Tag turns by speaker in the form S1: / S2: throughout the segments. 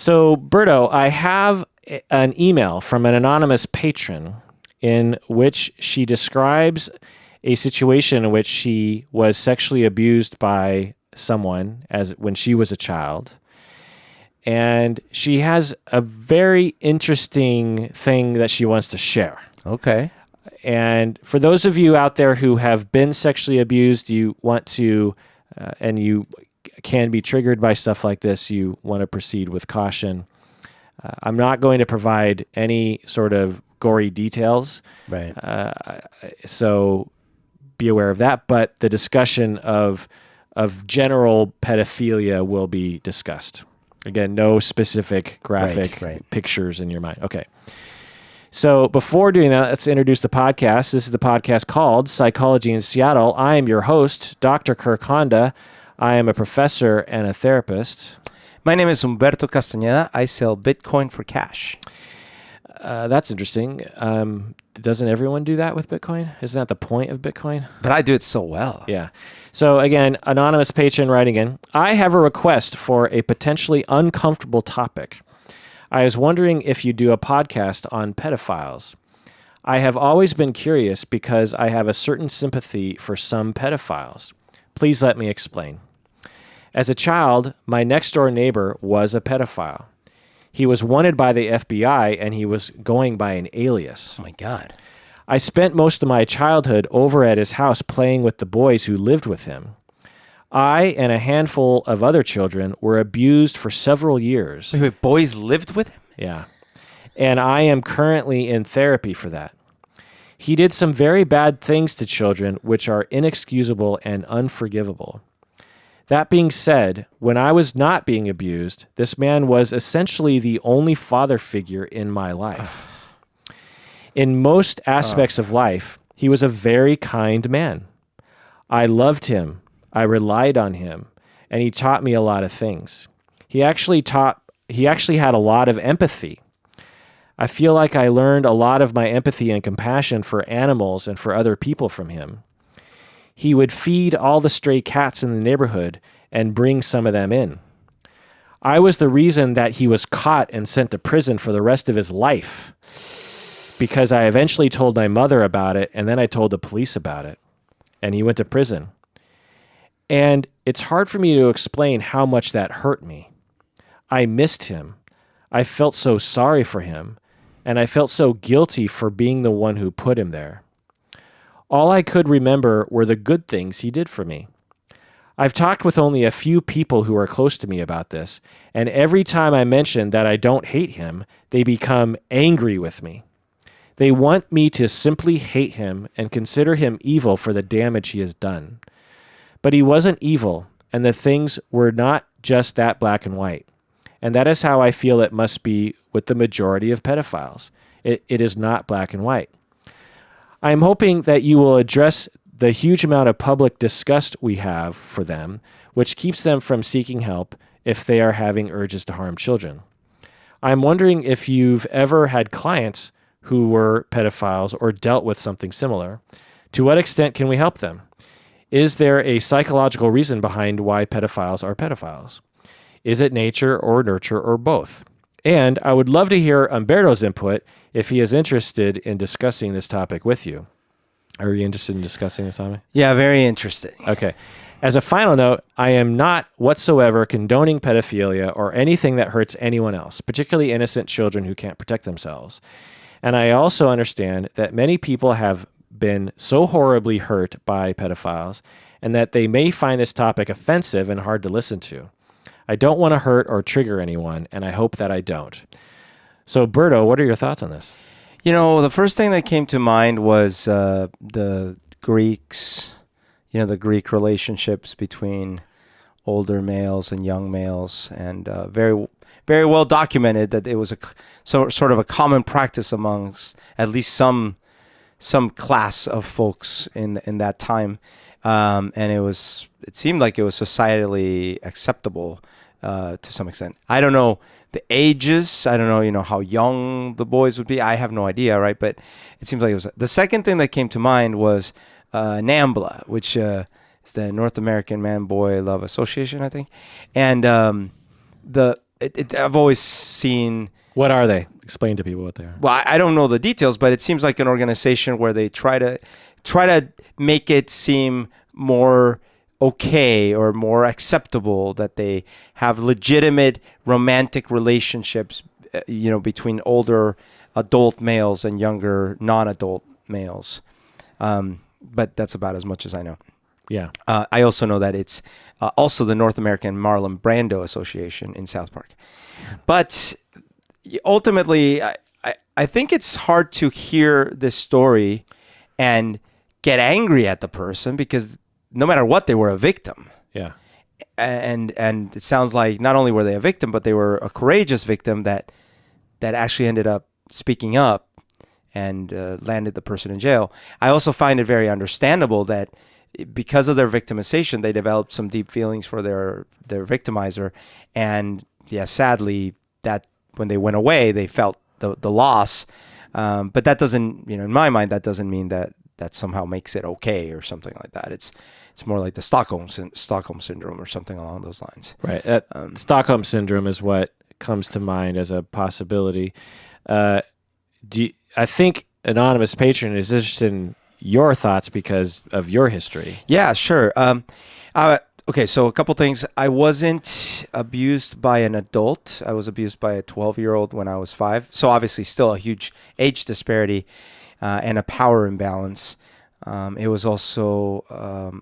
S1: So, Berto, I have an email from an anonymous patron in which she describes a situation in which she was sexually abused by someone when she was a child. And she has a very interesting thing that she wants to share.
S2: Okay.
S1: And for those of you out there who have been sexually abused, you want to, and you can be triggered by stuff like this, you want to proceed with caution. I'm not going to provide any sort of gory details.
S2: Right.
S1: So be aware of that. But the discussion of general pedophilia will be discussed. Again, no specific graphic pictures in your mind. Okay. So before doing that, let's introduce the podcast. This is the podcast called Psychology in Seattle. I am your host, Dr. Kirk Honda. I am a professor and a therapist.
S2: My name is Humberto Castañeda. I sell Bitcoin for cash.
S1: That's interesting. Doesn't everyone do that with Bitcoin? Isn't that the point of Bitcoin?
S2: But I do it so well.
S1: Yeah. So again, anonymous patron writing in, I have a request for a potentially uncomfortable topic. I was wondering if you do a podcast on pedophiles. I have always been curious because I have a certain sympathy for some pedophiles. Please let me explain. As a child, my next door neighbor was a pedophile. He was wanted by the FBI and he was going by an alias.
S2: Oh my God.
S1: I spent most of my childhood over at his house playing with the boys who lived with him. I and a handful of other children were abused for several years.
S2: Wait, boys lived with him?
S1: Yeah. And I am currently in therapy for that. He did some very bad things to children which are inexcusable and unforgivable. That being said, when I was not being abused, this man was essentially the only father figure in my life. In most aspects of life, he was a very kind man. I loved him. I relied on him, and he taught me a lot of things. He actually had a lot of empathy. I feel like I learned a lot of my empathy and compassion for animals and for other people from him. He would feed all the stray cats in the neighborhood and bring some of them in. I was the reason that he was caught and sent to prison for the rest of his life because I eventually told my mother about it, and then I told the police about it, and he went to prison. And it's hard for me to explain how much that hurt me. I missed him. I felt so sorry for him, and I felt so guilty for being the one who put him there. All I could remember were the good things he did for me. I've talked with only a few people who are close to me about this, and every time I mention that I don't hate him, they become angry with me. They want me to simply hate him and consider him evil for the damage he has done. But he wasn't evil, and the things were not just that black and white. And that is how I feel it must be with the majority of pedophiles. It is not black and white. I am hoping that you will address the huge amount of public disgust we have for them, which keeps them from seeking help if they are having urges to harm children. I'm wondering if you've ever had clients who were pedophiles or dealt with something similar. To what extent can we help them? Is there a psychological reason behind why pedophiles are pedophiles? Is it nature or nurture or both? And I would love to hear Humberto's input if he is interested in discussing this topic with you. Are you interested in discussing this topic?
S2: Yeah, very interesting.
S1: Okay. As a final note, I am not whatsoever condoning pedophilia or anything that hurts anyone else, particularly innocent children who can't protect themselves. And I also understand that many people have been so horribly hurt by pedophiles and that they may find this topic offensive and hard to listen to. I don't want to hurt or trigger anyone, and I hope that I don't. So, Berto, what are your thoughts on this?
S2: You know, the first thing that came to mind was the Greeks, the Greek relationships between older males and young males, and very, very well documented that it was sort of a common practice amongst at least some class of folks in that time, and it seemed like it was societally acceptable to some extent. I don't know the ages. I don't know, how young the boys would be. I have no idea, right? But it seems like it was. The second thing that came to mind was NAMBLA, which is the North American Man-Boy Love Association, I think. And I've always seen.
S1: What are they? Explain to people what they are.
S2: Well, I don't know the details, but it seems like an organization where they try to make it seem more okay or more acceptable that they have legitimate romantic relationships, between older adult males and younger non-adult males. But that's about as much as I know.
S1: Yeah.
S2: I also know that it's also the North American Marlon Brando Association in South Park. But ultimately, I think it's hard to hear this story and get angry at the person because no matter what, they were a victim.
S1: Yeah.
S2: And it sounds like not only were they a victim, but they were a courageous victim that actually ended up speaking up and landed the person in jail. I also find it very understandable that because of their victimization, they developed some deep feelings for their victimizer. And yeah, sadly, that when they went away, they felt the loss. But that doesn't, in my mind, that doesn't mean that somehow makes it okay or something like that. It's more like the Stockholm syndrome or something along those lines.
S1: Right. Stockholm syndrome is what comes to mind as a possibility. I think Anonymous Patron is interested in your thoughts because of your history.
S2: Yeah, sure. Okay, so a couple things. I wasn't abused by an adult. I was abused by a 12-year-old when I was 5. So obviously still a huge age disparity and a power imbalance. It was also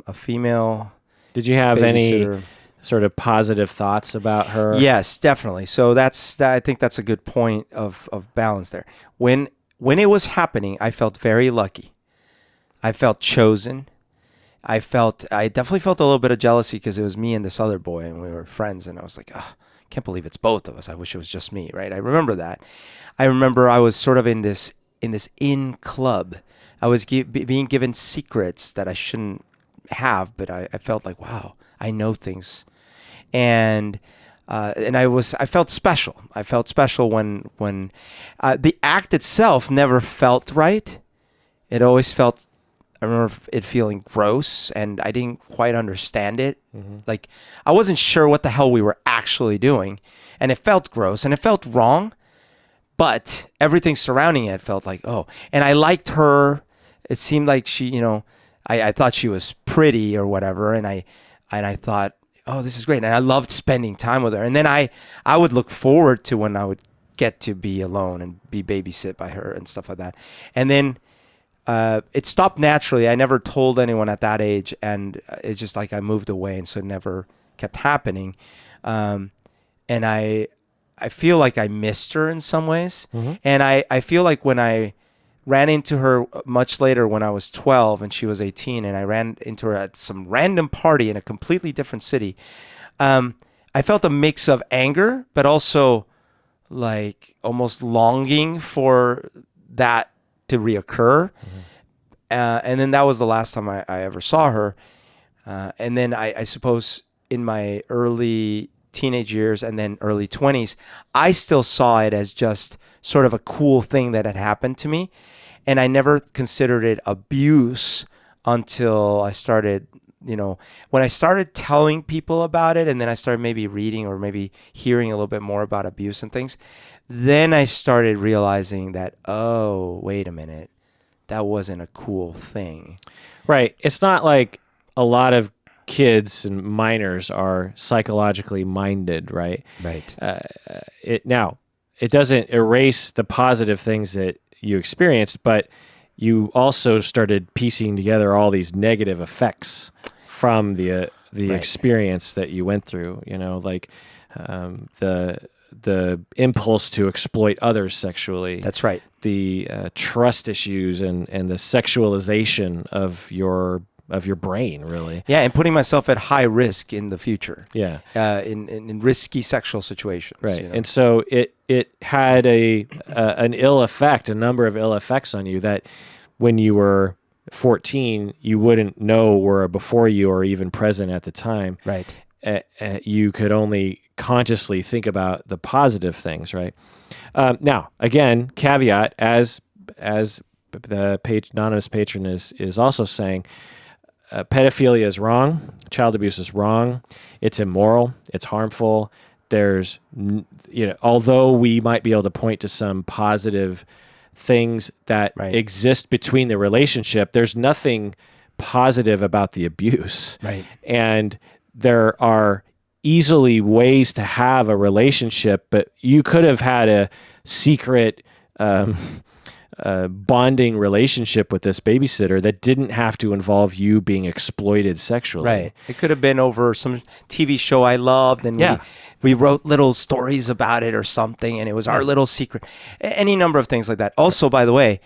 S2: a female.
S1: Did you have
S2: babysitter.
S1: any sort of positive thoughts about her?
S2: Yes, definitely. So I think that's a good point of balance there. When it was happening, I felt very lucky. I felt chosen. I definitely felt a little bit of jealousy because it was me and this other boy and we were friends, and I was like, oh, I can't believe it's both of us. I wish it was just me, right? I remember that. I remember I was sort of in this club. I was being given secrets that I shouldn't have, but I felt like, wow, I know things. And I felt special. I felt special when the act itself never felt right. It always felt, I remember it feeling gross, and I didn't quite understand it. Mm-hmm. Like, I wasn't sure what the hell we were actually doing, and it felt gross, and it felt wrong, but everything surrounding it felt like, oh. And I liked her. It seemed like she, I thought she was pretty or whatever, and I thought, oh, this is great. And I loved spending time with her. And then I would look forward to when I would get to be alone and be babysit by her and stuff like that. And then it stopped naturally. I never told anyone at that age, and it's just like I moved away, and so it never kept happening. And I feel like I missed her in some ways. Mm-hmm. And I feel like when I ran into her much later when I was 12 and she was 18, and I ran into her at some random party in a completely different city. I felt a mix of anger, but also like almost longing for that to reoccur. Mm-hmm. And then that was the last time I ever saw her. And then I suppose in my early teenage years and then early 20s, I still saw it as just sort of a cool thing that had happened to me. And I never considered it abuse until I started, when I started telling people about it, and then I started maybe reading or maybe hearing a little bit more about abuse and things. Then I started realizing that, oh, wait a minute, that wasn't a cool thing. Right.
S1: It's not like a lot of kids and minors are psychologically minded, right?
S2: Right.
S1: It doesn't erase the positive things that you experienced, but you also started piecing together all these negative effects from the right. experience that you went through. Like the impulse to exploit others sexually.
S2: That's right.
S1: The trust issues and the sexualization of your brain, really.
S2: Yeah, and putting myself at high risk in the future.
S1: Yeah.
S2: In risky sexual situations.
S1: Right. And so it had a number of ill effects on you that when you were 14, you wouldn't know were before you or even present at the time.
S2: Right.
S1: You could only consciously think about the positive things, right? Now, again, caveat, as the anonymous patron is also saying, pedophilia is wrong. Child abuse is wrong. It's immoral. It's harmful. there's, although we might be able to point to some positive things that exist between the relationship, there's nothing positive about the abuse.
S2: Right.
S1: And there are easily ways to have a relationship, but you could have had a secret bonding relationship with this babysitter that didn't have to involve you being exploited sexually.
S2: Right. It could have been over some TV show I loved, and we wrote little stories about it or something, and it was our little secret. Any number of things like that. Also, by the way,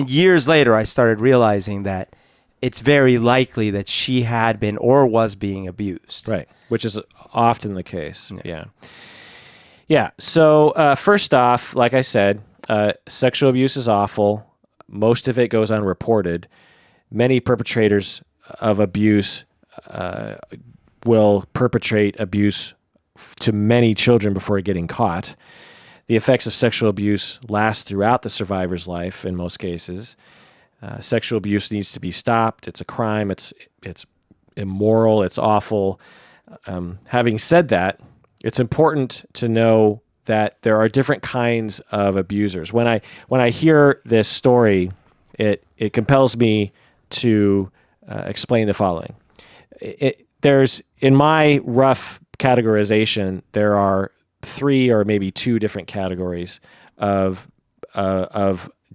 S2: years later, I started realizing that it's very likely that she had been or was being abused.
S1: Right, which is often the case. Yeah. So first off, like I said, sexual abuse is awful. Most of it goes unreported. Many perpetrators of abuse will perpetrate abuse to many children before getting caught. The effects of sexual abuse last throughout the survivor's life in most cases. Sexual abuse needs to be stopped. It's a crime. It's immoral. It's awful. Having said that, it's important to know that there are different kinds of abusers. When I hear this story, it compels me to explain the following. There's, in my rough categorization, there are 3 or maybe 2 different categories of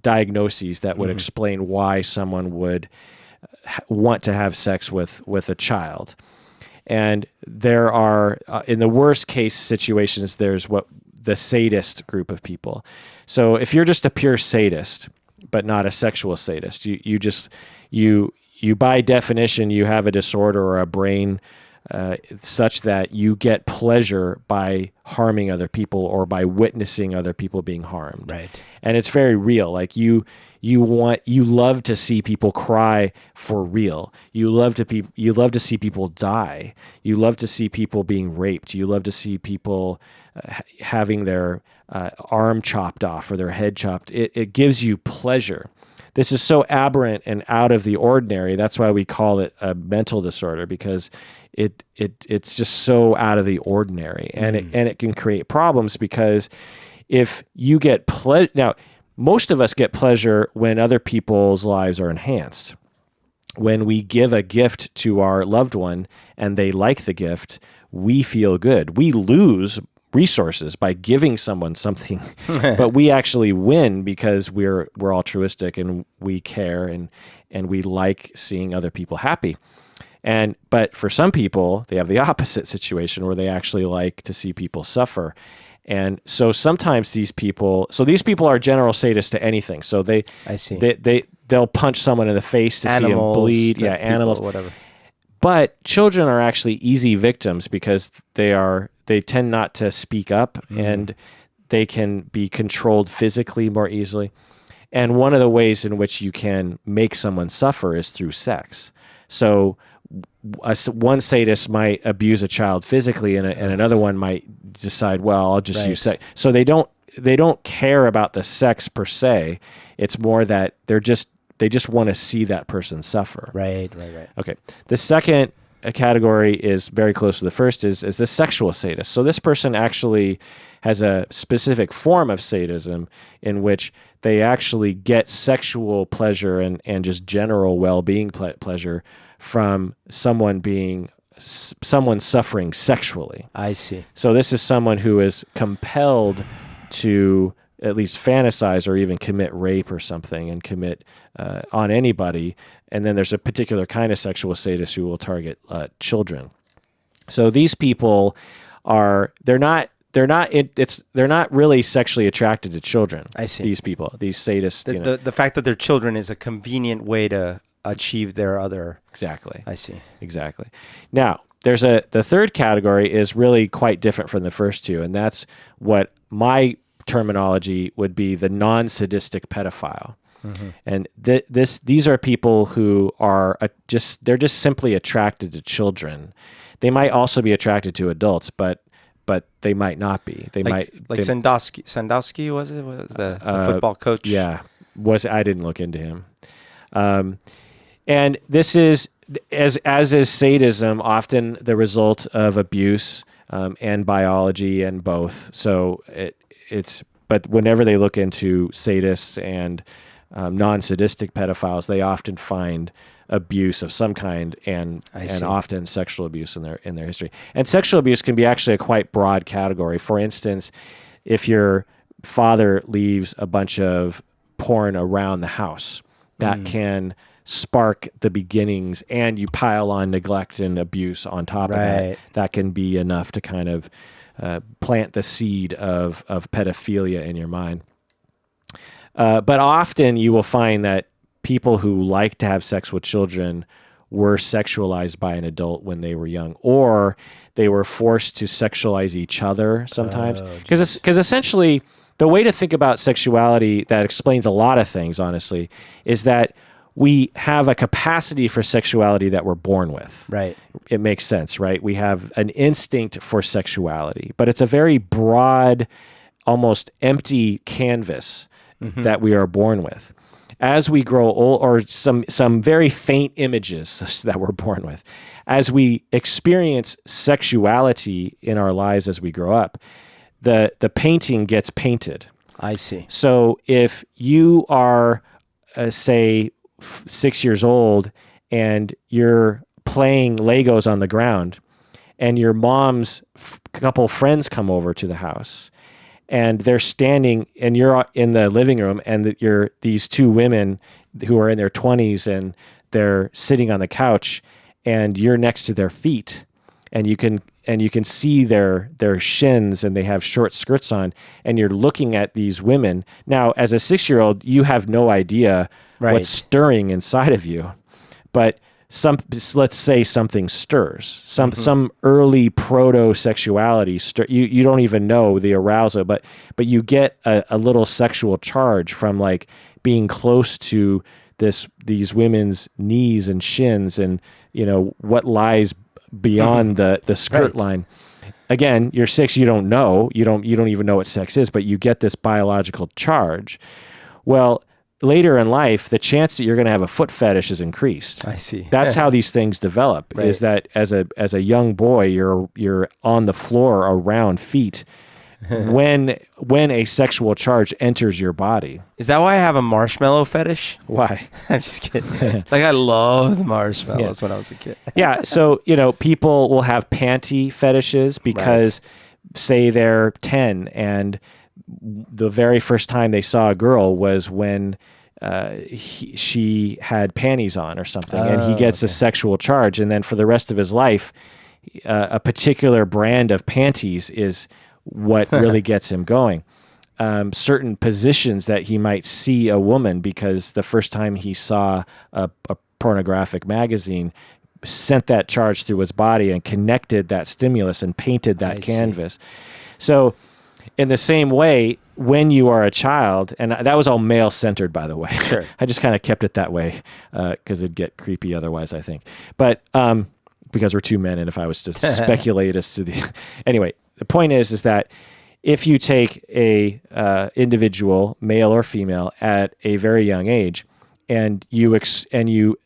S1: diagnoses that would explain why someone would want to have sex with a child. And there are, in the worst case situations, there's what the sadist group of people. So if you're just a pure sadist, but not a sexual sadist, you by definition, you have a disorder or a brain such that you get pleasure by harming other people or by witnessing other people being harmed.
S2: Right.
S1: And it's very real. Like you love to see people cry for real. You love to see people die. You love to see people being raped. You love to see people having their arm chopped off or their head chopped. It gives you pleasure. This is so aberrant and out of the ordinary. That's why we call it a mental disorder, because it's just so out of the ordinary, and it can create problems, because if you get now, most of us get pleasure when other people's lives are enhanced. When we give a gift to our loved one and they like the gift, we feel good. We lose resources by giving someone something, but we actually win because we're altruistic and we care and we like seeing other people happy. But for some people, they have the opposite situation where they actually like to see people suffer. And so sometimes these people are general sadists to anything. So they'll punch someone in the face to see them bleed. Yeah, animals,
S2: people, whatever.
S1: But children are actually easy victims because they tend not to speak up, and they can be controlled physically more easily. And one of the ways in which you can make someone suffer is through sex. So one sadist might abuse a child physically, and another one might decide, well, I'll just use sex. So they don't care about the sex per se. It's more that they just want to see that person suffer.
S2: Right.
S1: Okay. The second category is very close to the first, is the sexual sadist. So this person actually has a specific form of sadism in which they actually get sexual pleasure and just general well-being pleasure from someone suffering sexually.
S2: I see.
S1: So this is someone who is compelled to at least fantasize or even commit rape or something and commit on anybody. And then there's a particular kind of sexual sadist who will target children. So these people they're not really sexually attracted to children.
S2: I see.
S1: These people, these sadists.
S2: The fact that they're children is a convenient way to achieve their other.
S1: Exactly.
S2: I see.
S1: Exactly. Now, the third category is really quite different from the first two, and that's what my terminology would be the non-sadistic pedophile. And these are people who are they're just simply attracted to children. They might also be attracted to adults, but they might not be.
S2: Sandowski was the football coach?
S1: Yeah, I didn't look into him. And this is, as is sadism, often the result of abuse. and biology and both. So but whenever they look into sadists and non-sadistic pedophiles, they often find abuse of some kind and often sexual abuse in their history. And sexual abuse can be actually a quite broad category. For instance, if your father leaves a bunch of porn around the house, that can spark the beginnings, and you pile on neglect and abuse on top of that can be enough to kind of plant the seed of pedophilia in your mind. But often you will find that people who like to have sex with children were sexualized by an adult when they were young, or they were forced to sexualize each other sometimes. Because essentially, the way to think about sexuality that explains a lot of things, honestly, is that we have a capacity for sexuality that we're born with.
S2: Right.
S1: It makes sense, right? We have an instinct for sexuality, but it's a very broad, almost empty canvas that we are born with. As we grow old, or some very faint images that we're born with, as we experience sexuality in our lives as we grow up, the painting gets painted.
S2: I see.
S1: So if you are, say, 6 years old and you're playing Legos on the ground, and your mom's couple friends come over to the house, and they're standing, and you're in the living room, and you're these two women who are in their 20s, and they're sitting on the couch, and you're next to their feet, and you can see their shins, and they have short skirts on, and you're looking at these women. Now, as a 6-year-old, you have no idea what's stirring inside of you, but let's say something stirs, some early proto-sexuality. You don't even know the arousal, but you get a little sexual charge from like being close to these women's knees and shins, and what lies beyond the skirt line. Again, you're 6, you don't know, you don't even know what sex is, but you get this biological charge. Well, later in life, the chance that you're going to have a foot fetish is increased.
S2: I see.
S1: That's how these things develop. Right. Is that as a young boy, you're on the floor around feet when a sexual charge enters your body.
S2: Is that why I have a marshmallow fetish?
S1: Why?
S2: I'm just kidding. Like, I loved marshmallows when I was a kid.
S1: Yeah. So people will have panty fetishes because, say, they're 10 and the very first time they saw a girl was when she had panties on or something, and he gets a sexual charge, and then for the rest of his life, a particular brand of panties is what really gets him going. Certain positions that he might see a woman, because the first time he saw a pornographic magazine sent that charge through his body and connected that stimulus and painted that canvas. So in the same way, when you are a child, and that was all male-centered, by the way. Sure. I just kind of kept it that way because it'd get creepy otherwise, I think. But because we're two men, and if I was to speculate as to the... Anyway, the point is that if you take a individual, male or female, at a very young age, and you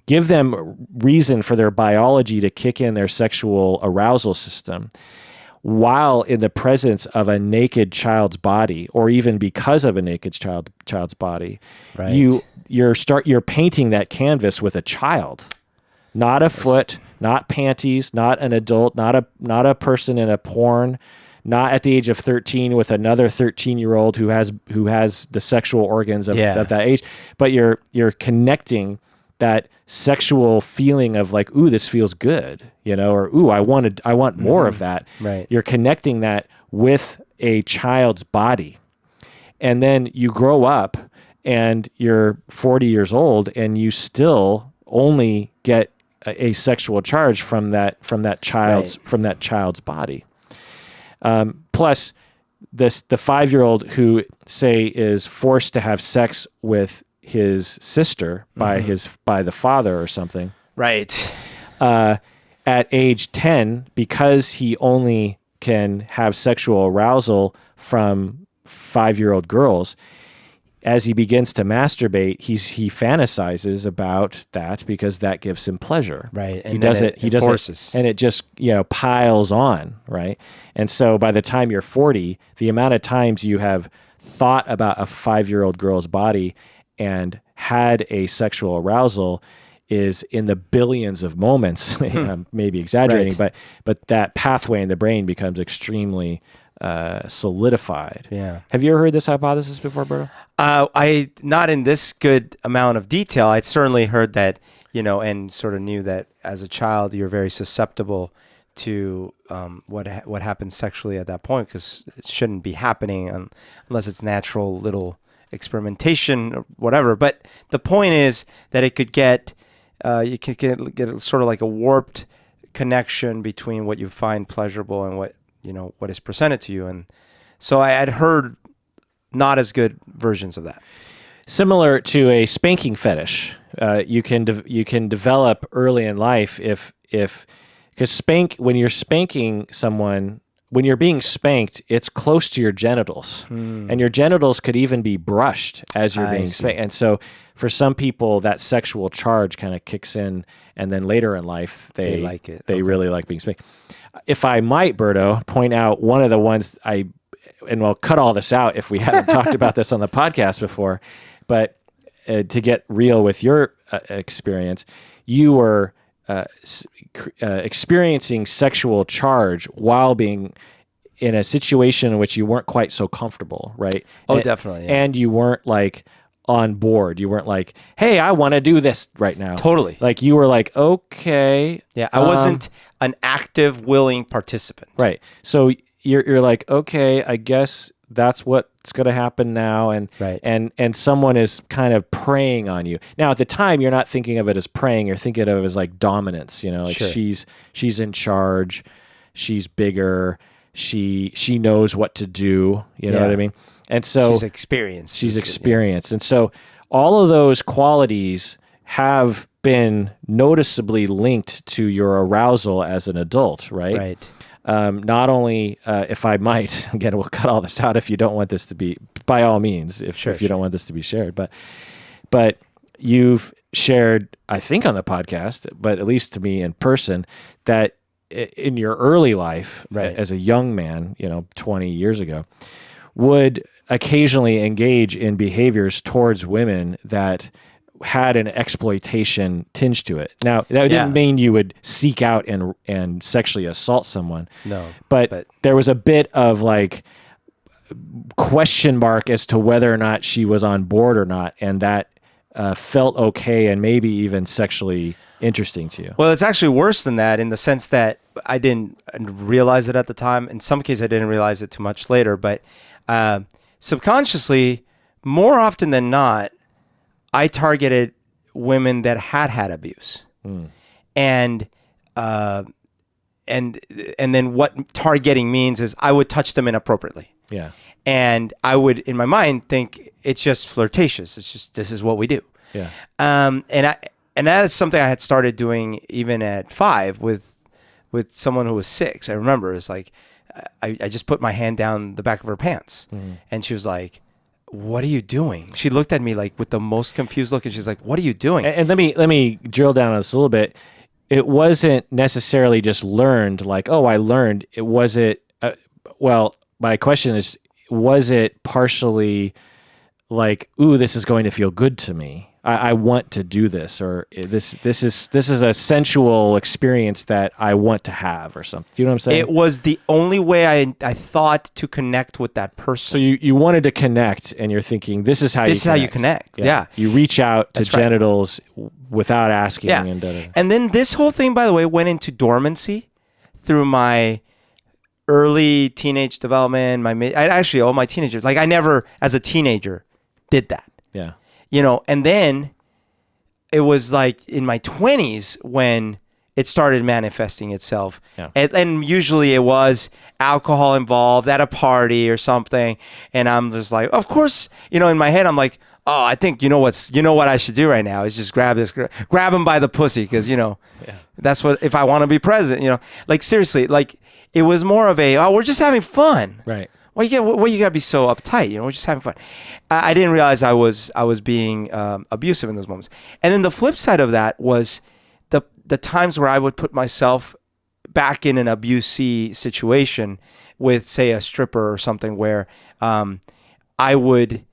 S1: give them reason for their biology to kick in their sexual arousal system, while in the presence of a naked child's body, or even because of a naked child's body, you're painting that canvas with a child, not a foot, not panties, not an adult, not a person in a porn, not at the age of 13 with another 13-year-old who has the sexual organs of that age, but you're connecting that sexual feeling of like, ooh, this feels good, or ooh, I want more of that. Right. You're connecting that with a child's body. And then you grow up and you're 40 years old and you still only get a sexual charge from that child's body. Plus the 5-year-old who, say, is forced to have sex with his sister by the father or something.
S2: Right.
S1: At age 10, because he only can have sexual arousal from 5-year-old girls, as he begins to masturbate, he fantasizes about that because that gives him pleasure.
S2: Right. And
S1: he does it, and it just, piles on, right? And so by the time you're 40, the amount of times you have thought about a 5-year-old girl's body and had a sexual arousal is in the billions of moments. Maybe exaggerating,
S2: right.
S1: but that pathway in the brain becomes extremely solidified.
S2: Yeah.
S1: Have you ever heard this hypothesis before, Berto?
S2: I not in this good amount of detail. I'd certainly heard that, and sort of knew that as a child you're very susceptible to what happens sexually at that point, because it shouldn't be happening unless it's natural little experimentation or whatever. But the point is that it could get you could get sort of like a warped connection between what you find pleasurable and what is presented to you. And so I had heard not as good versions of that.
S1: Similar to a spanking fetish, you can develop early in life because when you're spanking someone, when you're being spanked, it's close to your genitals, and your genitals could even be brushed as you're being spanked. And so for some people, that sexual charge kind of kicks in, and then later in life, they like it. They really like being spanked. If I might, Berto, point out one of the ones and we'll cut all this out if we haven't talked about this on the podcast before, but to get real with your experience, you were experiencing sexual charge while being in a situation in which you weren't quite so comfortable, right?
S2: Oh, definitely. Yeah.
S1: And you weren't like on board. You weren't like, hey, I want to do this right now.
S2: Totally.
S1: Like you were like, okay.
S2: Yeah, I wasn't an active, willing participant.
S1: Right. So you're like, okay, I guess that's what's going to happen now, and
S2: right.
S1: and someone is kind of preying on you. Now, at the time, you're not thinking of it as preying. You're thinking of it as like dominance. Like
S2: sure.
S1: she's in charge. She's bigger. She knows what to do. You know what I mean? And so
S2: she's experienced.
S1: And so all of those qualities have been noticeably linked to your arousal as an adult, right?
S2: Right.
S1: Not only, if I might, again, we'll cut all this out if you don't want this to be, by all means, if you don't want this to be shared, but you've shared, I think on the podcast, but at least to me in person, that in your early life,
S2: right.
S1: as a young man, 20 years ago, would occasionally engage in behaviors towards women that had an exploitation tinge to it. Now, that didn't mean you would seek out and sexually assault someone.
S2: No.
S1: But there was a bit of like question mark as to whether or not she was on board or not, and that felt okay and maybe even sexually interesting to you.
S2: Well, it's actually worse than that in the sense that I didn't realize it at the time. In some cases, I didn't realize it too much later, but subconsciously, more often than not, I targeted women that had abuse, and then what targeting means is I would touch them inappropriately.
S1: Yeah,
S2: and I would, in my mind, think it's just flirtatious. It's just this is what we do.
S1: Yeah,
S2: and that is something I had started doing even at 5 with someone who was 6. I remember it's like I just put my hand down the back of her pants, and she was like, what are you doing? She looked at me like with the most confused look, and she's like, what are you doing?
S1: And let me drill down on this a little bit. It wasn't necessarily just learned, like, oh, I learned. Well, my question is, was it partially like, ooh, this is going to feel good to me? I want to do this, or this is a sensual experience that I want to have, or something. Do you know what I'm saying?
S2: It was the only way I thought to connect with that person.
S1: So you wanted to connect, and you're thinking, this is how you connect.
S2: Yeah.
S1: You reach out to
S2: That's right.
S1: genitals without asking.
S2: Yeah. And then this whole thing, by the way, went into dormancy through my early teenage development. Actually, all my teenagers. Like I never, as a teenager, did that.
S1: Yeah.
S2: And then it was like in my 20s when it started manifesting itself.
S1: Yeah.
S2: And usually it was alcohol involved at a party or something. And I'm just like, of course, in my head, I'm like, oh, I think what I should do right now is just grab him by the pussy. Because, that's what, if I want to be present, like seriously, like it was more of we're just having fun.
S1: Right.
S2: Why you gotta be so uptight? We're just having fun. I didn't realize I was being abusive in those moments. And then the flip side of that was the times where I would put myself back in an abusee situation with, say, a stripper or something, where I would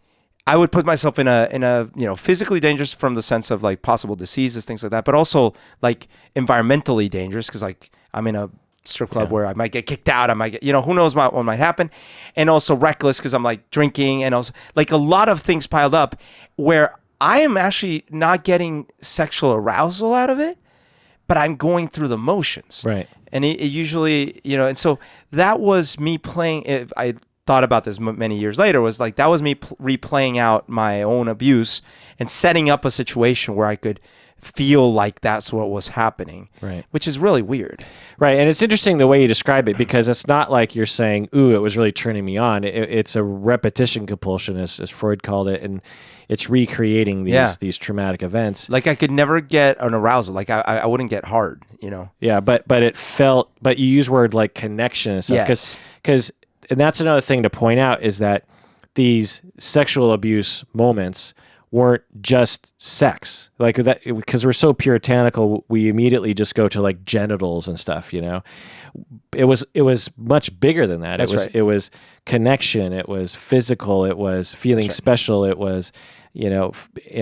S2: put myself in a physically dangerous from the sense of like possible diseases, things like that, but also like environmentally dangerous because like I'm in a strip club where I might get kicked out, I might get, who knows what might happen, and also reckless because I'm like drinking, and also like a lot of things piled up where I am actually not getting sexual arousal out of it, but I'm going through the motions.
S1: Right.
S2: And it usually, and so that was me playing. I thought about this many years later, was like that was me replaying out my own abuse and setting up a situation where I could feel like that's what was happening.
S1: Right.
S2: Which is really weird.
S1: Right. And it's interesting the way you describe it, because it's not like you're saying, ooh, it was really turning me on. It's a repetition compulsion, as Freud called it. And it's recreating these traumatic events.
S2: Like I could never get an arousal. Like I wouldn't get hard,
S1: Yeah. But you use word like connection and stuff.
S2: Yes.
S1: Because and that's another thing to point out, is that these sexual abuse moments weren't just sex, like that, because we're so puritanical, we immediately just go to like genitals and stuff. It was much bigger than that.
S2: That's right.
S1: It was connection. It was physical. It was feeling special. It was, in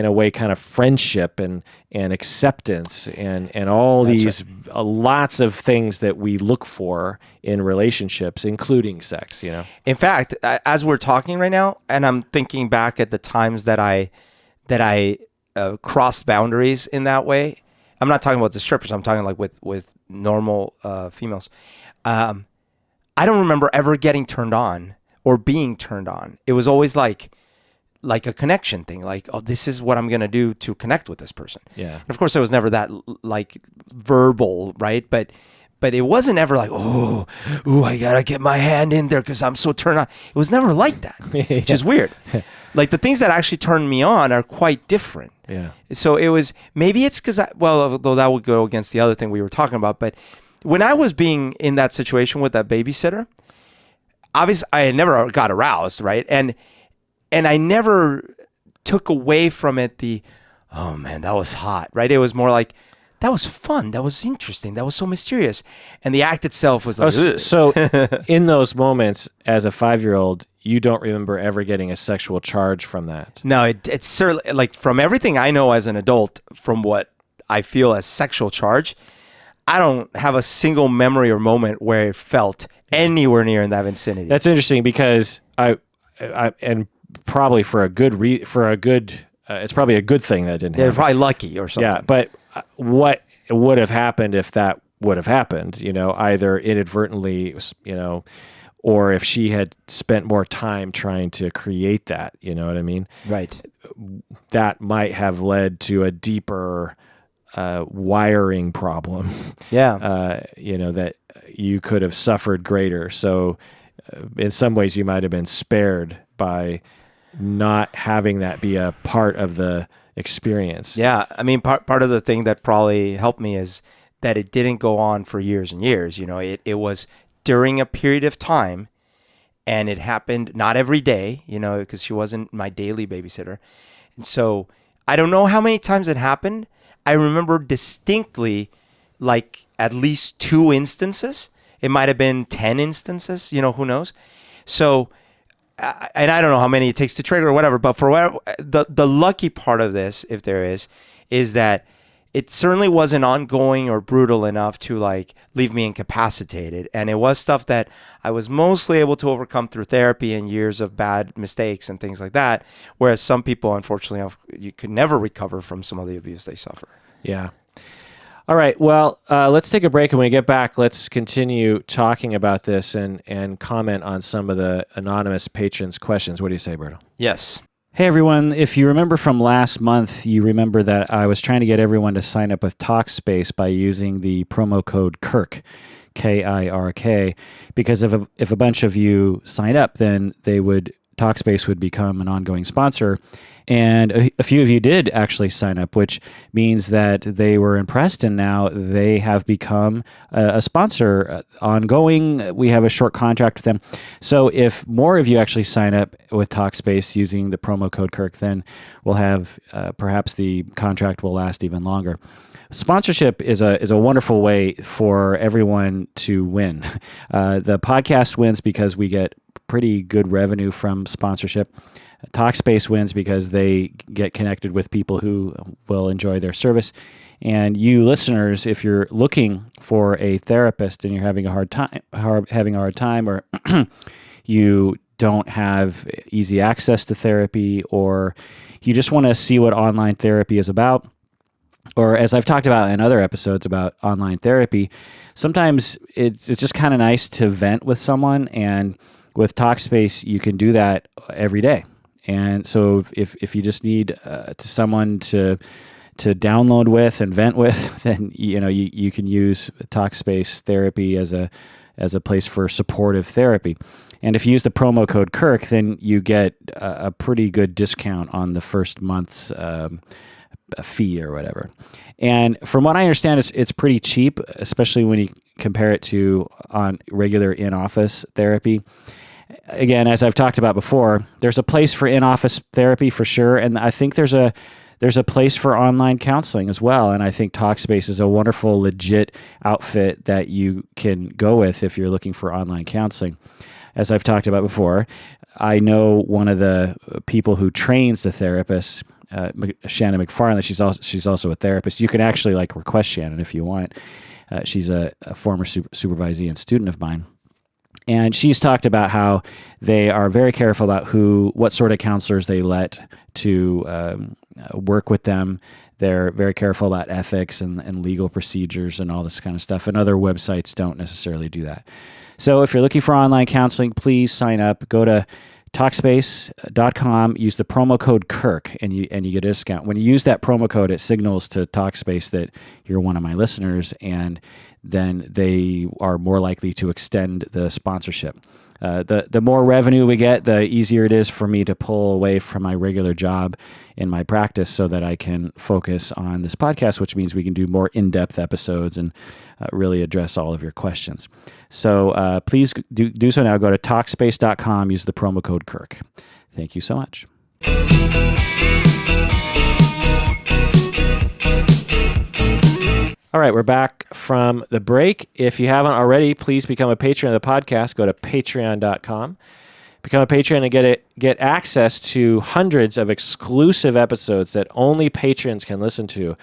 S1: a way, kind of friendship and acceptance and all these lots of things that we look for in relationships, including sex.
S2: In fact, as we're talking right now, and I'm thinking back at the times that I crossed boundaries in that way. I'm not talking about the strippers. I'm talking like with normal females. I don't remember ever getting turned on or being turned on. It was always like a connection thing. Like, oh, this is what I'm going to do to connect with this person.
S1: Yeah.
S2: And of course, it was never that like verbal, right? But it wasn't ever like, oh, I got to get my hand in there because I'm so turned on. It was never like that, which is weird. Like the things that actually turned me on are quite different.
S1: Yeah.
S2: So it was, maybe it's because, although that would go against the other thing we were talking about, but when I was being in that situation with that babysitter, obviously I had never got aroused, right? And I never took away from it oh man, that was hot, right? It was more like, that was fun. That was interesting. That was so mysterious. And the act itself was like,
S1: so in those moments as a 5-year-old, you don't remember ever getting a sexual charge from that?
S2: No, it's certainly, like, from everything I know as an adult, from what I feel as sexual charge, I don't have a single memory or moment where it felt anywhere near in that vicinity.
S1: That's interesting, because I and probably for a good it's probably a good thing that didn't happen.
S2: They're probably lucky or something.
S1: Yeah, but what would have happened if that would have happened, either inadvertently, or if she had spent more time trying to create that, you know what I mean?
S2: Right.
S1: That might have led to a deeper wiring problem.
S2: Yeah.
S1: That you could have suffered greater. So in some ways you might have been spared by not having that be a part of the experience.
S2: Yeah. I mean, part of the thing that probably helped me is that it didn't go on for years and years. It was during a period of time, and it happened not every day, because she wasn't my daily babysitter. And so I don't know how many times it happened. I remember distinctly like at least 2 instances. It might have been 10 instances, who knows? So, and I don't know how many it takes to trigger or whatever, but for whatever, the lucky part of this, if there is that it certainly wasn't ongoing or brutal enough to like leave me incapacitated. And it was stuff that I was mostly able to overcome through therapy and years of bad mistakes and things like that. Whereas some people, unfortunately, you could never recover from some of the abuse they suffer.
S1: Yeah. All right. Well, let's take a break, and when we get back, let's continue talking about this and comment on some of the anonymous patrons' questions. What do you say, Berto?
S2: Yes.
S3: Hey, everyone. If you remember from last month, you remember that I was trying to get everyone to sign up with Talkspace by using the promo code KIRK, K-I-R-K, because if a bunch of you sign up, then they would Talkspace would become an ongoing sponsor. And a few of you did actually sign up, which means that they were impressed, and now they have become a sponsor ongoing. We have a short contract with them. So if more of you actually sign up with Talkspace using the promo code Kirk, then we'll have perhaps the contract will last even longer. Sponsorship is a wonderful way for everyone to win. The podcast wins because we get pretty good revenue from sponsorship. Talkspace wins because they get connected with people who will enjoy their service. And you listeners, if you're looking for a therapist and you're having a hard time, or you don't have easy access to therapy, or you just want to see what online therapy is about, or as I've talked about in other episodes about online therapy, sometimes it's just kind of nice to vent with someone, and with Talkspace, you can do that every day. And so if you just need someone to download with and vent with, then you can use Talkspace therapy as a place for supportive therapy. And if you use the promo code Kirk, then you get a pretty good discount on the first month's fee or whatever. And from what I understand, it's pretty cheap, especially when you compare it to on regular in-office therapy. Again, as I've talked about before, there's a place for in-office therapy for sure, and I think there's a place for online counseling as well. And I think Talkspace is a wonderful, legit outfit that you can go with if you're looking for online counseling. As I've talked about before, I know one of the people who trains the therapists, Shannon McFarland. She's also a therapist. You can actually request Shannon if you want. She's a former supervisee and student of mine. And she's talked about how they are very careful about what sort of counselors they let to work with them. They're very careful about ethics and legal procedures and all this kind of stuff. And other websites don't necessarily do that. So if you're looking for online counseling, please sign up. Go to Talkspace.com, use the promo code Kirk, and you get a discount. When you use that promo code, it signals to Talkspace that you're one of my listeners, and then they are more likely to extend the sponsorship. The more revenue we get, the easier it is for me to pull away from my regular job in my practice so that I can focus on this podcast, which means we can do more in-depth episodes and really address all of your questions. So please do so now. Go to Talkspace.com, use the promo code Kirk. Thank you so much. All right, we're back from the break. If you haven't already, please become a patron of the podcast. Go to patreon.com. Become a patron and get access to hundreds of exclusive episodes that only patrons can listen to.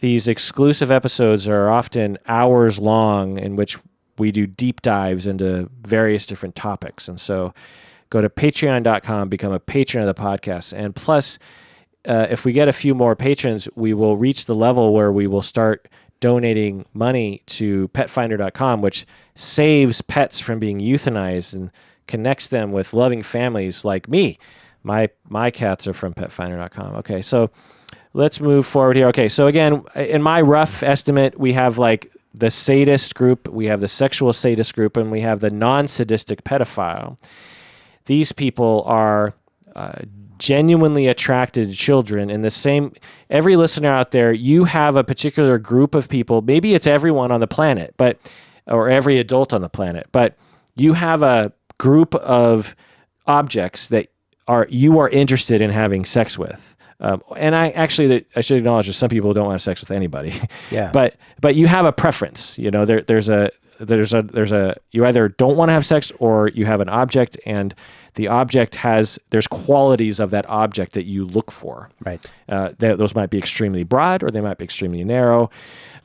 S3: These exclusive episodes are often hours long, in which we do deep dives into various different topics. And so go to patreon.com, become a patron of the podcast. And plus, if we get a few more patrons, we will reach the level where we will start donating money to petfinder.com, which saves pets from being euthanized and connects them with loving families like me. My cats are from petfinder.com. Okay, so let's move forward here. Okay, so again, in my rough estimate, we have the sadist group, we have the sexual sadist group, and we have the non-sadistic pedophile. These people are genuinely attracted to children. In the same, every listener out there, you have a particular group of people. Maybe it's everyone on the planet, or every adult on the planet, but you have a group of objects that you are interested in having sex with. And I should acknowledge that some people don't want to have sex with anybody.
S2: Yeah.
S1: But you have a preference. There's you either don't want to have sex or you have an object, and the object there's qualities of that object that you look for.
S2: Right.
S1: Those might be extremely broad or they might be extremely narrow.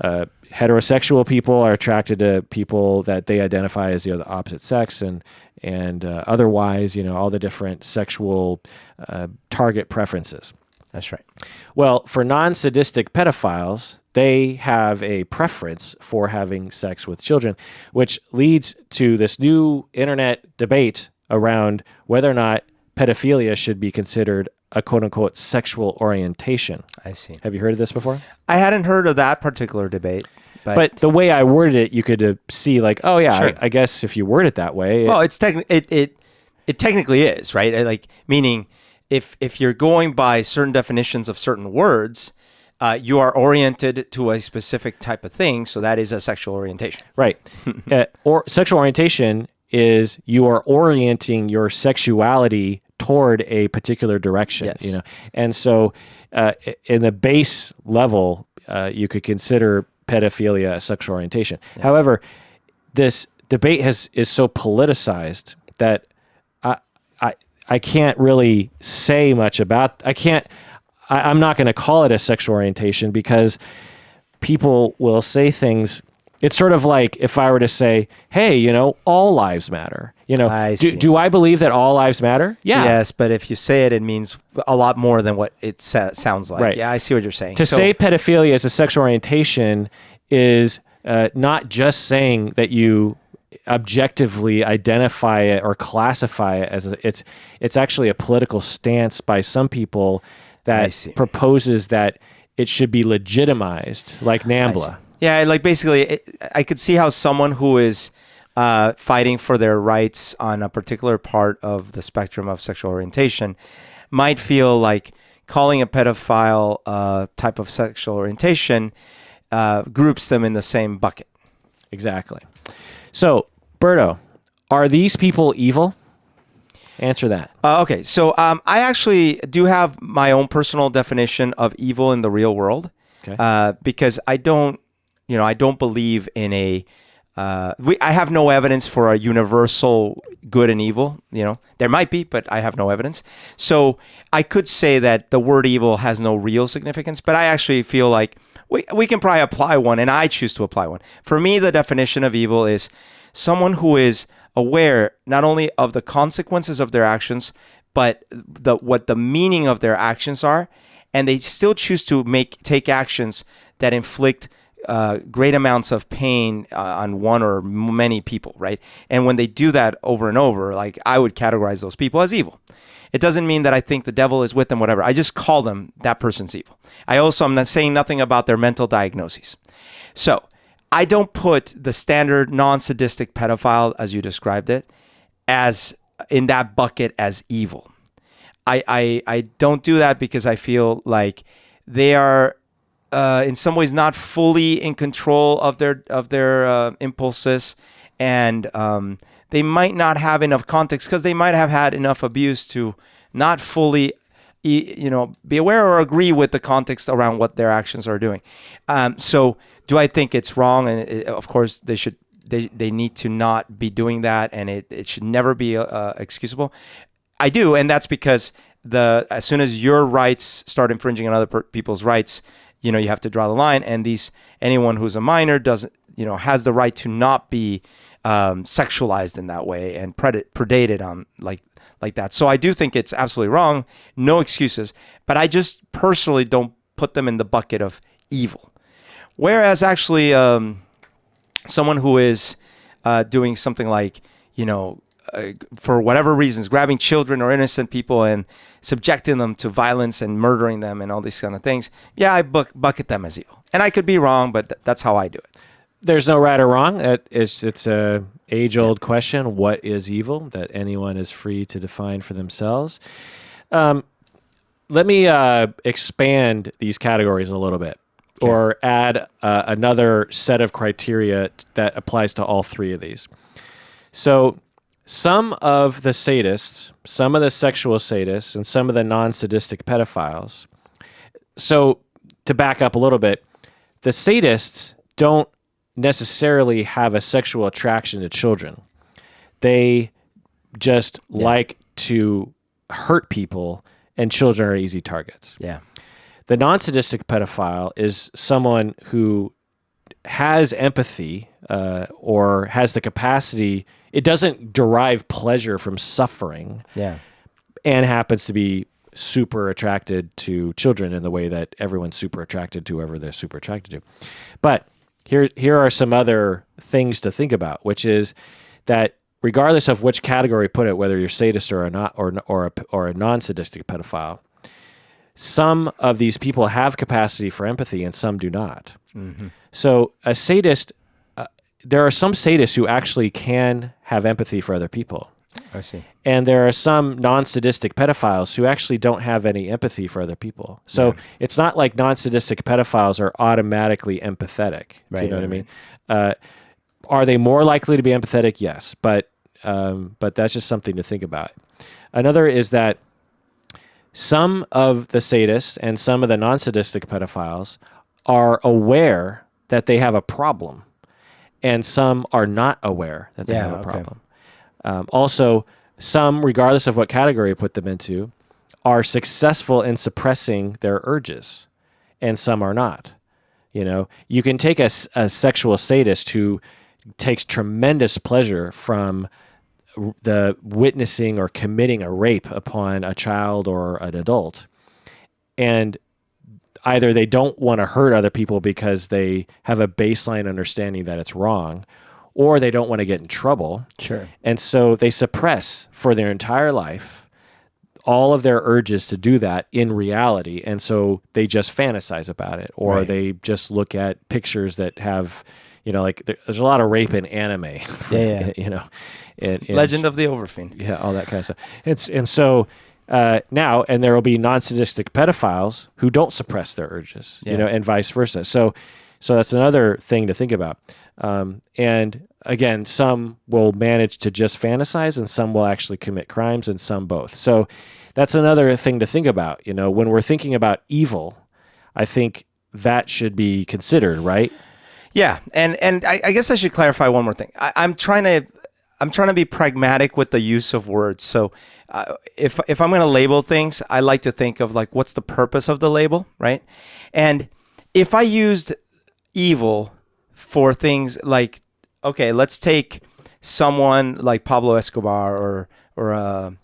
S1: Heterosexual people are attracted to people that they identify as the opposite sex, and otherwise, all the different sexual target preferences.
S2: That's right.
S1: Well, for non-sadistic pedophiles, they have a preference for having sex with children, which leads to this new internet debate around whether or not pedophilia should be considered a quote-unquote sexual orientation.
S2: I see.
S1: Have you heard of this before?
S2: I hadn't heard of that particular debate.
S1: But the way I worded it, you could see sure. I guess if you word it that way.
S2: Well, It technically is, right? Like, meaning if you're going by certain definitions of certain words, you are oriented to a specific type of thing, so that is a sexual orientation.
S1: Right. Or sexual orientation is you are orienting your sexuality toward a particular direction.
S2: Yes.
S1: You know, and so in the base level, you could consider pedophilia a sexual orientation. Yeah. However, this debate is so politicized that I can't really say much about. I'm not going to call it a sexual orientation because people will say things. It's sort of like if I were to say, hey, you know, all lives matter. You know, do I believe that all lives matter? Yeah.
S2: Yes, but if you say it, it means a lot more than what it sounds like.
S1: Right.
S2: Yeah, I see what you're saying.
S1: To say pedophilia is a sexual orientation is not just saying that you objectively identify it or classify it as it's actually a political stance by some people that proposes that it should be legitimized, like NAMBLA.
S2: Yeah, like basically, I could see how someone who is fighting for their rights on a particular part of the spectrum of sexual orientation might feel like calling a pedophile type of sexual orientation groups them in the same bucket.
S1: Exactly. So, Berto, are these people evil? Answer that.
S2: Okay, so I actually do have my own personal definition of evil in the real world, because I don't believe in I have no evidence for a universal good and evil. You know, there might be, but I have no evidence. So I could say that the word evil has no real significance, but I actually feel like we can probably apply one, and I choose to apply one. For me, the definition of evil is someone who is aware not only of the consequences of their actions, but what the meaning of their actions are, and they still choose to take actions that inflict great amounts of pain on one or many people, right? And when they do that over and over, like, I would categorize those people as evil. It doesn't mean that I think the devil is with them, whatever. I just call them that person's evil. I'm not saying nothing about their mental diagnoses. So I don't put the standard non-sadistic pedophile, as you described it, as in that bucket as evil. I don't do that because I feel like they are in some ways not fully in control of their impulses, and they might not have enough context because they might have had enough abuse to not fully be aware or agree with the context around what their actions are doing. So do I think it's wrong? And of course they need to not be doing that, and it should never be excusable. I do, and that's because as soon as your rights start infringing on other people's rights, you have to draw the line. And anyone who's a minor has the right to not be sexualized in that way and predated on like that. So I do think it's absolutely wrong. No excuses. But I just personally don't put them in the bucket of evil. Whereas actually someone who is doing something like, for whatever reasons, grabbing children or innocent people and subjecting them to violence and murdering them and all these kind of things, yeah, I bucket them as evil. And I could be wrong, but that's how I do it.
S1: There's no right or wrong. It's a age-old question. What is evil? That anyone is free to define for themselves. Let me expand these categories a little bit, or add another set of criteria that applies to all three of these. So some of the sadists, some of the sexual sadists, and some of the non-sadistic pedophiles. So to back up a little bit, the sadists don't necessarily have a sexual attraction to children. They just like to hurt people, and children are easy targets.
S2: Yeah.
S1: The non-sadistic pedophile is someone who has empathy or has the capacity. It doesn't derive pleasure from suffering.
S2: Yeah.
S1: And happens to be super attracted to children in the way that everyone's super attracted to whoever they're super attracted to. But here are some other things to think about, which is that regardless of which category you put it, whether you're sadist or not, or a non-sadistic pedophile, some of these people have capacity for empathy and some do not. Mm-hmm. So a sadist, there are some sadists who actually can have empathy for other people.
S2: I see.
S1: And there are some non-sadistic pedophiles who actually don't have any empathy for other people. So it's not like non-sadistic pedophiles are automatically empathetic. Do you know what I mean? Are they more likely to be empathetic? Yes, but that's just something to think about. Another is that some of the sadists and some of the non-sadistic pedophiles are aware that they have a problem, and some are not aware that they have a problem. Also, some, regardless of what category you put them into, are successful in suppressing their urges, and some are not. You know, you can take a sexual sadist who takes tremendous pleasure from the witnessing or committing a rape upon a child or an adult, and either they don't want to hurt other people because they have a baseline understanding that it's wrong, or they don't want to get in trouble.
S2: Sure.
S1: And so they suppress for their entire life all of their urges to do that in reality. And so they just fantasize about it, or they just look at pictures that have, you know, like there's a lot of rape in anime. You know,
S2: Legend of the Overfiend.
S1: Yeah, all that kind of stuff. And so now, and there will be non-sadistic pedophiles who don't suppress their urges, you know, and vice versa. So that's another thing to think about. And again, some will manage to just fantasize, and some will actually commit crimes, and some both. So that's another thing to think about. You know, when we're thinking about evil, I think that should be considered, right?
S2: Yeah, and I guess I should clarify one more thing. I'm trying to be pragmatic with the use of words. So if I'm going to label things, I like to think of like, what's the purpose of the label, right? And if I used evil for things like, okay, let's take someone like Pablo Escobar or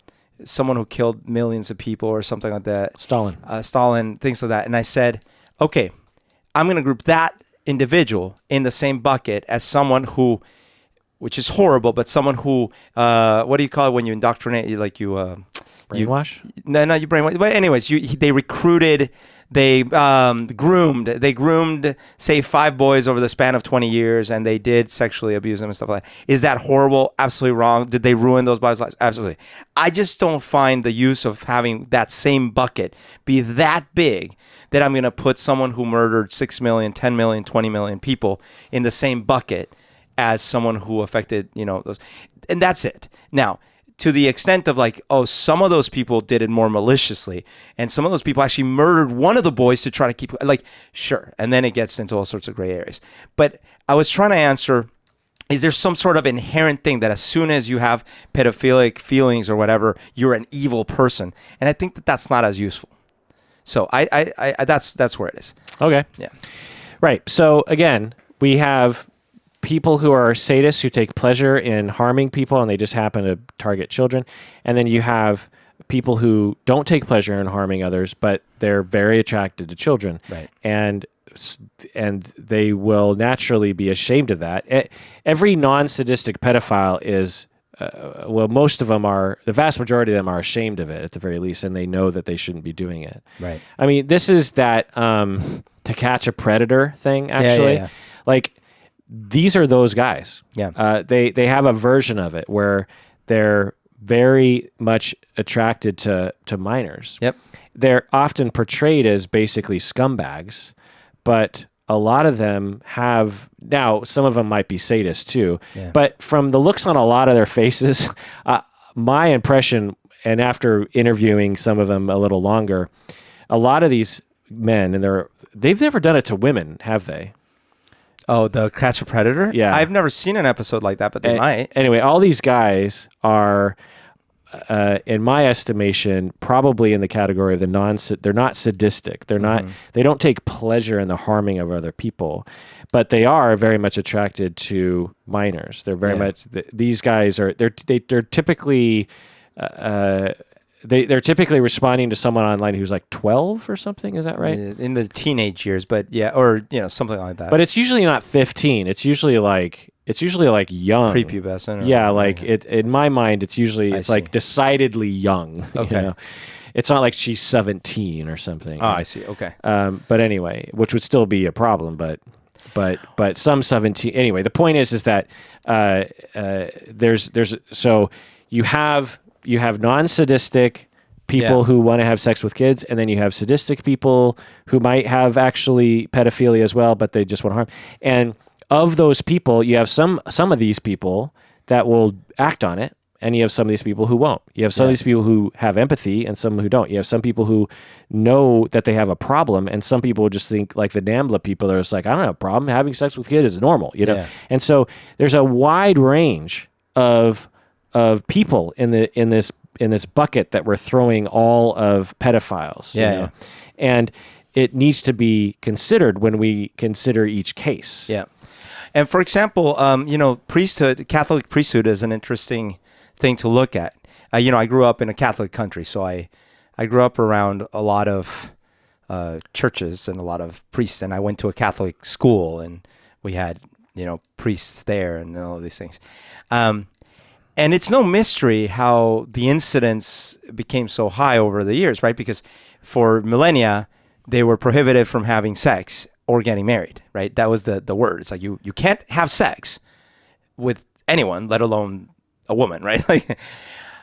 S2: someone who killed millions of people or something like that. Stalin, things like that. And I said, okay, I'm going to group that individual in the same bucket as someone who, which is horrible, but someone who, what do you call it when you indoctrinate,
S1: brainwash?
S2: No, you brainwash. But anyways, they recruited, they groomed, say, 5 boys over the span of 20 years, and they did sexually abuse them and stuff like that. Is that horrible? Absolutely wrong. Did they ruin those boys' lives? Absolutely. I just don't find the use of having that same bucket be that big that I'm going to put someone who murdered 6 million, 10 million, 20 million people in the same bucket as someone who affected, you know, those. And that's it. Now, to the extent of like, oh, some of those people did it more maliciously, and some of those people actually murdered one of the boys to try to keep, like, sure. And then it gets into all sorts of gray areas. But I was trying to answer, is there some sort of inherent thing that as soon as you have pedophilic feelings or whatever, you're an evil person? And I think that that's not as useful. So I that's where it is.
S1: Okay.
S2: Yeah.
S1: Right. So again, we have people who are sadists who take pleasure in harming people, and they just happen to target children. And then you have people who don't take pleasure in harming others, but they're very attracted to children.
S2: Right.
S1: And they will naturally be ashamed of that. Every non-sadistic pedophile is, well, most of them are, the vast majority of them are ashamed of it at the very least, and they know that they shouldn't be doing it.
S2: Right.
S1: I mean, this is that To Catch a Predator thing, actually.
S2: Yeah.
S1: Like, these are those guys.
S2: Yeah.
S1: They have a version of it where they're very much attracted to minors.
S2: Yep.
S1: They're often portrayed as basically scumbags, but a lot of them have, now some of them might be sadists too, but from the looks on a lot of their faces, my impression, and after interviewing some of them a little longer, a lot of these men, and they've never done it to women, have they?
S2: Oh, the Catch a Predator?
S1: Yeah.
S2: I've never seen an episode like that, but they might.
S1: Anyway, all these guys are, in my estimation, probably in the category of they're not sadistic. They're not, they don't take pleasure in the harming of other people, but they are very much attracted to minors. They're very much, these guys are, they're typically, they're typically responding to someone online who's like 12 or something. Is that right?
S2: In the teenage years, but yeah, or something like that.
S1: But it's usually not 15. It's usually like young.
S2: Prepubescent.
S1: Yeah, like in my mind, it's like decidedly young.
S2: Okay.
S1: You know? It's not like she's 17 or something.
S2: Oh, I see. Okay.
S1: But anyway, which would still be a problem, but some 17. Anyway, the point is that there's so you have non-sadistic people
S2: Yeah.
S1: who want to have sex with kids, and then you have sadistic people who might have actually pedophilia as well, but they just want to harm. And of those people, you have some of these people that will act on it, and you have some of these people who won't. You have some of these people who have empathy, and some who don't. You have some people who know that they have a problem, and some people just think, like the NAMBLA people, they're just like, I don't have a problem. Having sex with kids is normal, you know.
S2: Yeah.
S1: And so there's a wide range of people in this bucket that we're throwing all of pedophiles.
S2: Yeah,
S1: you know?
S2: yeah.
S1: And it needs to be considered when we consider each case.
S2: Yeah. And for example, priesthood, Catholic priesthood is an interesting thing to look at. I grew up in a Catholic country, so I grew up around a lot of churches and a lot of priests, and I went to a Catholic school, and we had, priests there and all of these things. And it's no mystery how the incidence became so high over the years, right? Because for millennia, they were prohibited from having sex or getting married, right? That was the word. It's like you can't have sex with anyone, let alone a woman, right?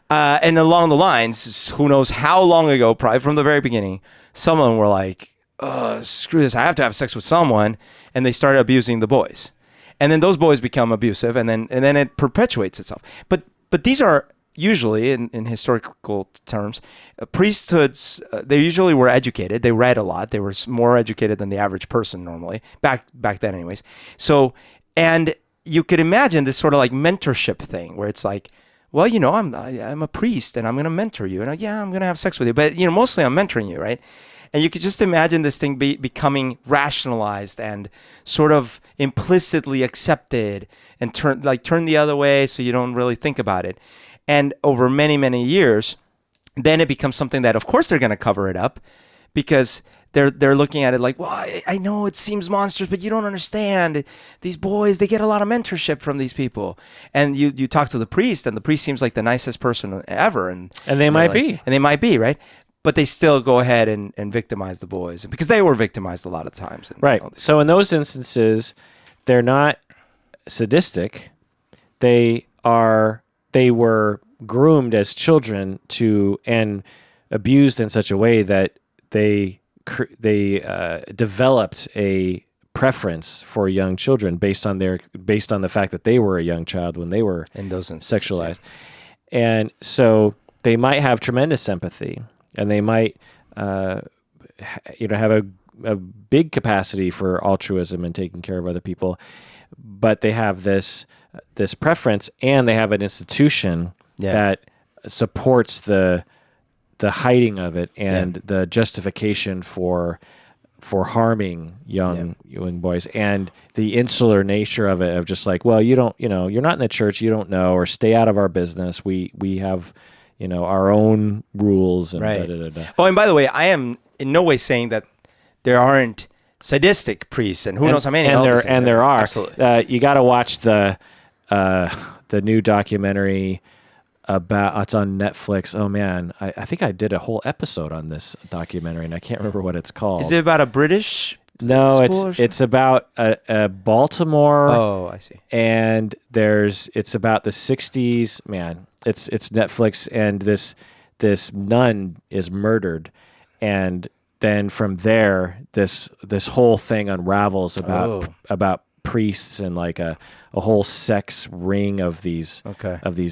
S2: And along the lines, who knows how long ago, probably from the very beginning, someone were like, oh, screw this, I have to have sex with someone. And they started abusing the boys. And then those boys become abusive, and then it perpetuates itself. But these are usually, in historical terms, priesthoods. They usually were educated. They read a lot. They were more educated than the average person normally back then, anyways. So, and you could imagine this sort of like mentorship thing where it's like, well, I'm a priest and I'm going to mentor you, and I'm going to have sex with you, but mostly I'm mentoring you, right? And you could just imagine this thing becoming rationalized and sort of implicitly accepted and turn the other way so you don't really think about it. And over many, many years, then it becomes something that, of course, they're going to cover it up because they're looking at it like, well, I know it seems monstrous, but you don't understand. These boys, they get a lot of mentorship from these people. And you talk to the priest, and the priest seems like the nicest person ever. And
S1: they might be.
S2: And they might be, right? But they still go ahead and victimize the boys because they were victimized a lot of times.
S1: Right. So in those instances, they're not sadistic. They were groomed as children and abused in such a way that they developed a preference for young children based on the fact that they were a young child when they were
S2: in those instances,
S1: sexualized. Yeah. And so they might have tremendous empathy. And they might, have a big capacity for altruism and taking care of other people, but they have this preference, and they have an institution that supports the hiding of it and the justification for harming young boys, and the insular nature of it, of just like, well, you're not in the church, you don't know, or stay out of our business. We have our own rules and
S2: right.
S1: da-da-da-da.
S2: Oh, and by the way, I am in no way saying that there aren't sadistic priests, and who knows how many.
S1: And there are.
S2: Absolutely.
S1: You got to watch the new documentary about. It's on Netflix. Oh man, I think I did a whole episode on this documentary, and I can't remember what it's called.
S2: Is it about a British?
S1: No, it's about a Baltimore.
S2: Oh, I see.
S1: And it's about the 60s. Man, it's Netflix, and this nun is murdered, and then from there this whole thing unravels about priests and like a whole sex ring of these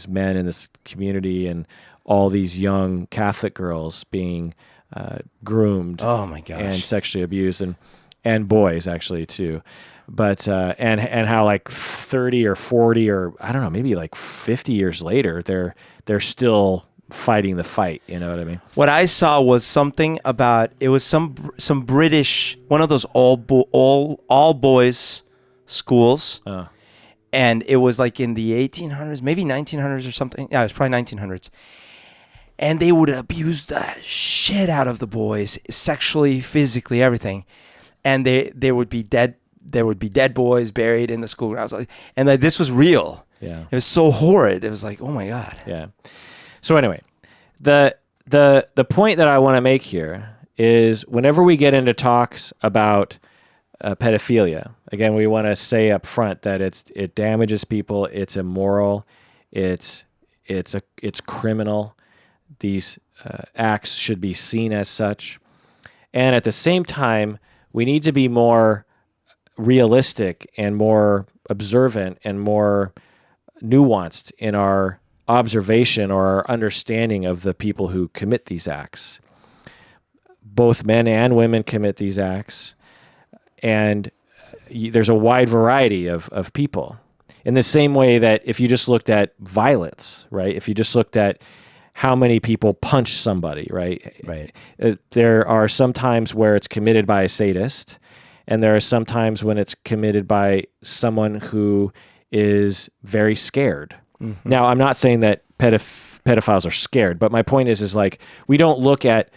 S1: men in this community, and all these young Catholic girls being groomed.
S2: Oh my gosh.
S1: And sexually abused, and boys actually too, but and how like 30 or 40 or I don't know, maybe like 50 years later, they're still fighting the fight. You know what I mean?
S2: What I saw was something about, it was some British, one of those all boys schools, and it was like in the 1800s, maybe 1900s or something. Yeah, it was probably 1900s. And they would abuse the shit out of the boys, sexually, physically, everything. And they would be dead. There would be dead boys buried in the school grounds, and like this was real.
S1: Yeah,
S2: it was so horrid. It was like, oh my god.
S1: Yeah. So anyway, the point that I want to make here is whenever we get into talks about pedophilia, again, we want to say up front that it damages people, it's immoral, it's it's criminal. These acts should be seen as such. And at the same time, we need to be more realistic and more observant and more nuanced in our observation or our understanding of the people who commit these acts. Both men and women commit these acts, and there's a wide variety of people. In the same way that if you just looked at violence, right? If you just looked at how many people punch somebody, right? There are some times where it's committed by a sadist, and there are some times when it's committed by someone who is very scared. Mm-hmm. Now, I'm not saying that pedophiles are scared, but my point is like, we don't look at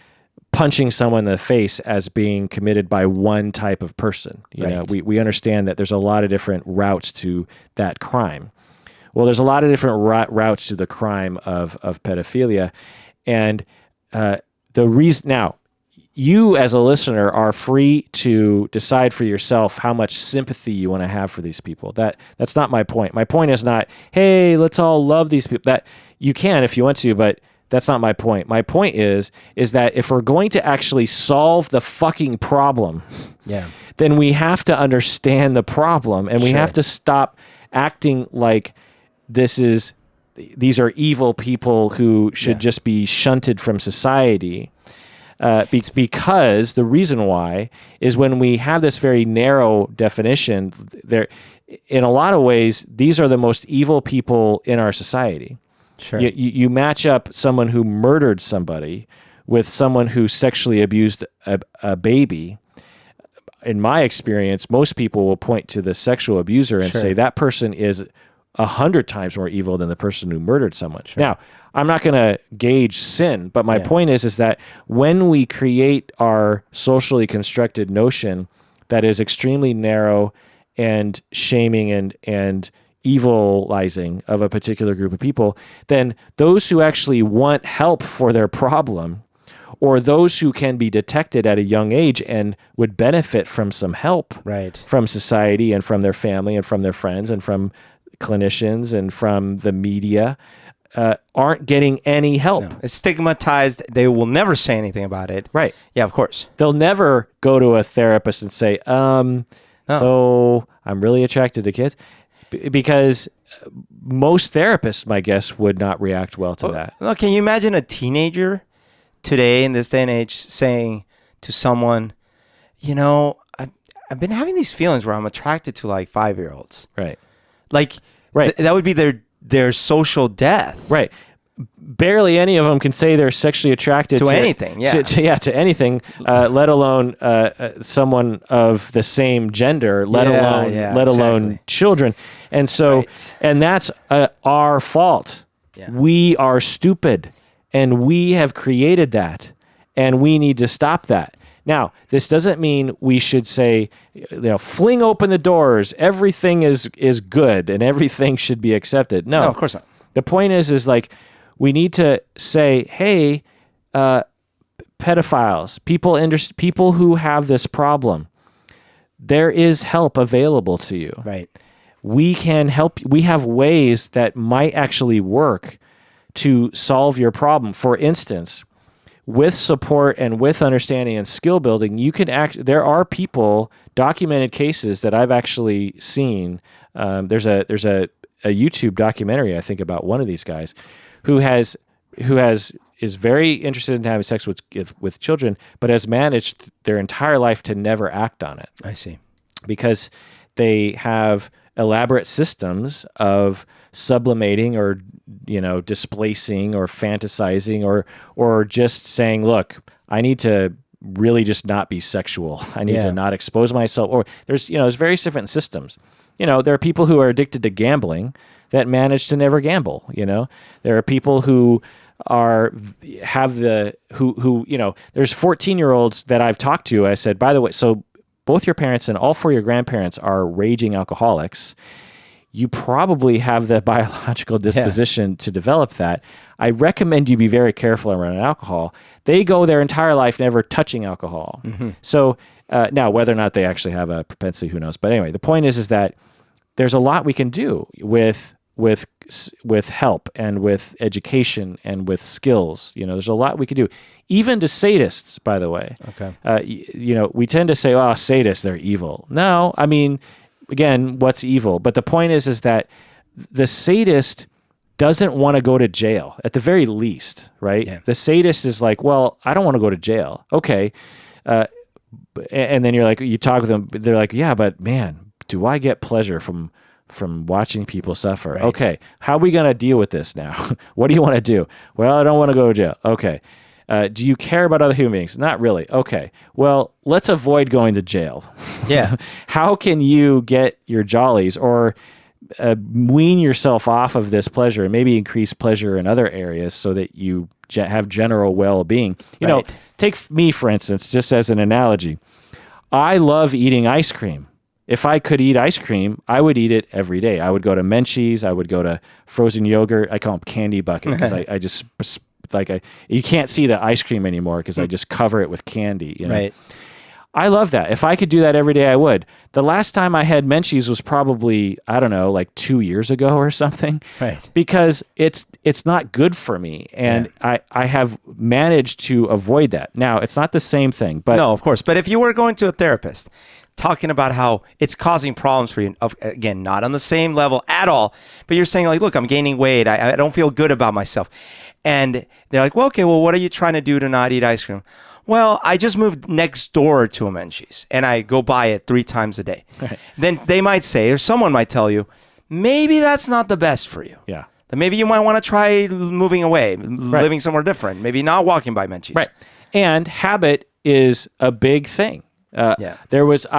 S1: punching someone in the face as being committed by one type of person. You know, we understand that there's a lot of different routes to that crime. Well, there's a lot of different routes to the crime of pedophilia. And the reason, now, you as a listener are free to decide for yourself how much sympathy you want to have for these people. That's not my point. My point is not, hey, let's all love these people. That you can if you want to, but that's not my point. My point is that if we're going to actually solve the fucking problem, then we have to understand the problem, and we have to stop acting like these are evil people who should just be shunted from society. Because the reason why is when we have this very narrow definition, there, in a lot of ways, these are the most evil people in our society. Sure. You match up someone who murdered somebody with someone who sexually abused a baby. In my experience, most people will point to the sexual abuser and say that person is 100 times more evil than the person who murdered someone. Sure. Now, I'm not going to gauge sin, but my point is that when we create our socially constructed notion that is extremely narrow and shaming and evilizing of a particular group of people, then those who actually want help for their problem, or those who can be detected at a young age and would benefit from some help from society and from their family and from their friends and from clinicians and from the media, aren't getting any help.
S2: No, it's stigmatized. They will never say anything about it.
S1: Right.
S2: Yeah, of course.
S1: They'll never go to a therapist and say, so I'm really attracted to kids. Because most therapists, my guess, would not react well to that.
S2: Well, can you imagine a teenager today in this day and age saying to someone, you know, I've been having these feelings where I'm attracted to like 5-year-olds.
S1: Right.
S2: Like, that would be their social death.
S1: Right. Barely any of them can say they're sexually attracted
S2: to anything.
S1: To anything, let alone someone of the same gender, let alone children. And so, and that's our fault. Yeah. We are stupid, and we have created that, and we need to stop that. Now, this doesn't mean we should say, fling open the doors, everything is good, and everything should be accepted. No,
S2: of course not.
S1: The point is like, we need to say, hey, pedophiles, people who have this problem, there is help available to you.
S2: Right.
S1: We can help. We have ways that might actually work to solve your problem. For instance, with support and with understanding and skill building, you can there are people, documented cases that I've actually seen. There's a YouTube documentary, I think, about one of these guys who is very interested in having sex with children, but has managed their entire life to never act on it.
S2: I see.
S1: Because they have elaborate systems of sublimating or displacing or fantasizing or just saying, look, I need to really just not be sexual. I need to not expose myself. Or there's various different systems. There are people who are addicted to gambling that manage to never gamble. There are people who there's 14-year-olds that I've talked to. I said, by the way, so both your parents and all 4 of your grandparents are raging alcoholics. You probably have the biological disposition to develop that. I recommend you be very careful around alcohol. They go their entire life never touching alcohol. Mm-hmm. So now, whether or not they actually have a propensity, who knows? But anyway, the point is that there's a lot we can do with with help and with education and with skills. There's a lot we could do. Even to sadists, by the way.
S2: Okay.
S1: We tend to say, "Oh, sadists, they're evil." No, I mean, again, what's evil? But the point is that the sadist doesn't want to go to jail at the very least, right?
S2: Yeah.
S1: The sadist is like, "Well, I don't want to go to jail." Okay. And then you talk with them, they're like, "Yeah, but man, do I get pleasure from watching people suffer?"
S2: Right.
S1: Okay, how are we going to deal with this now? What do you want to do? Well, I don't want to go to jail. Okay. Do you care about other human beings? Not really. Okay. Well, let's avoid going to jail.
S2: Yeah.
S1: How can you get your jollies or wean yourself off of this pleasure and maybe increase pleasure in other areas so that you have general well-being?
S2: Right.
S1: Take me, for instance, just as an analogy. I love eating ice cream. If I could eat ice cream, I would eat it every day. I would go to Menchie's. I would go to frozen yogurt. I call them candy bucket because I just you can't see the ice cream anymore because I just cover it with candy.
S2: Right.
S1: I love that. If I could do that every day, I would. The last time I had Menchie's was probably, I don't know, like 2 years ago or something.
S2: Right.
S1: Because it's not good for me. And I have managed to avoid that. Now, it's not the same thing. But
S2: no, of course. But if you were going to a therapist, talking about how it's causing problems for you, again, not on the same level at all, but you're saying like, look, I'm gaining weight. I don't feel good about myself. And they're like, well, okay, well, what are you trying to do to not eat ice cream? Well, I just moved next door to a Menchie's and I go buy it 3 times a day.
S1: Right.
S2: Then they might say, or someone might tell you, maybe that's not the best for you.
S1: Yeah.
S2: Then maybe you might want to try moving away, living somewhere different, maybe not walking by Menchie's.
S1: Right. And habit is a big thing. I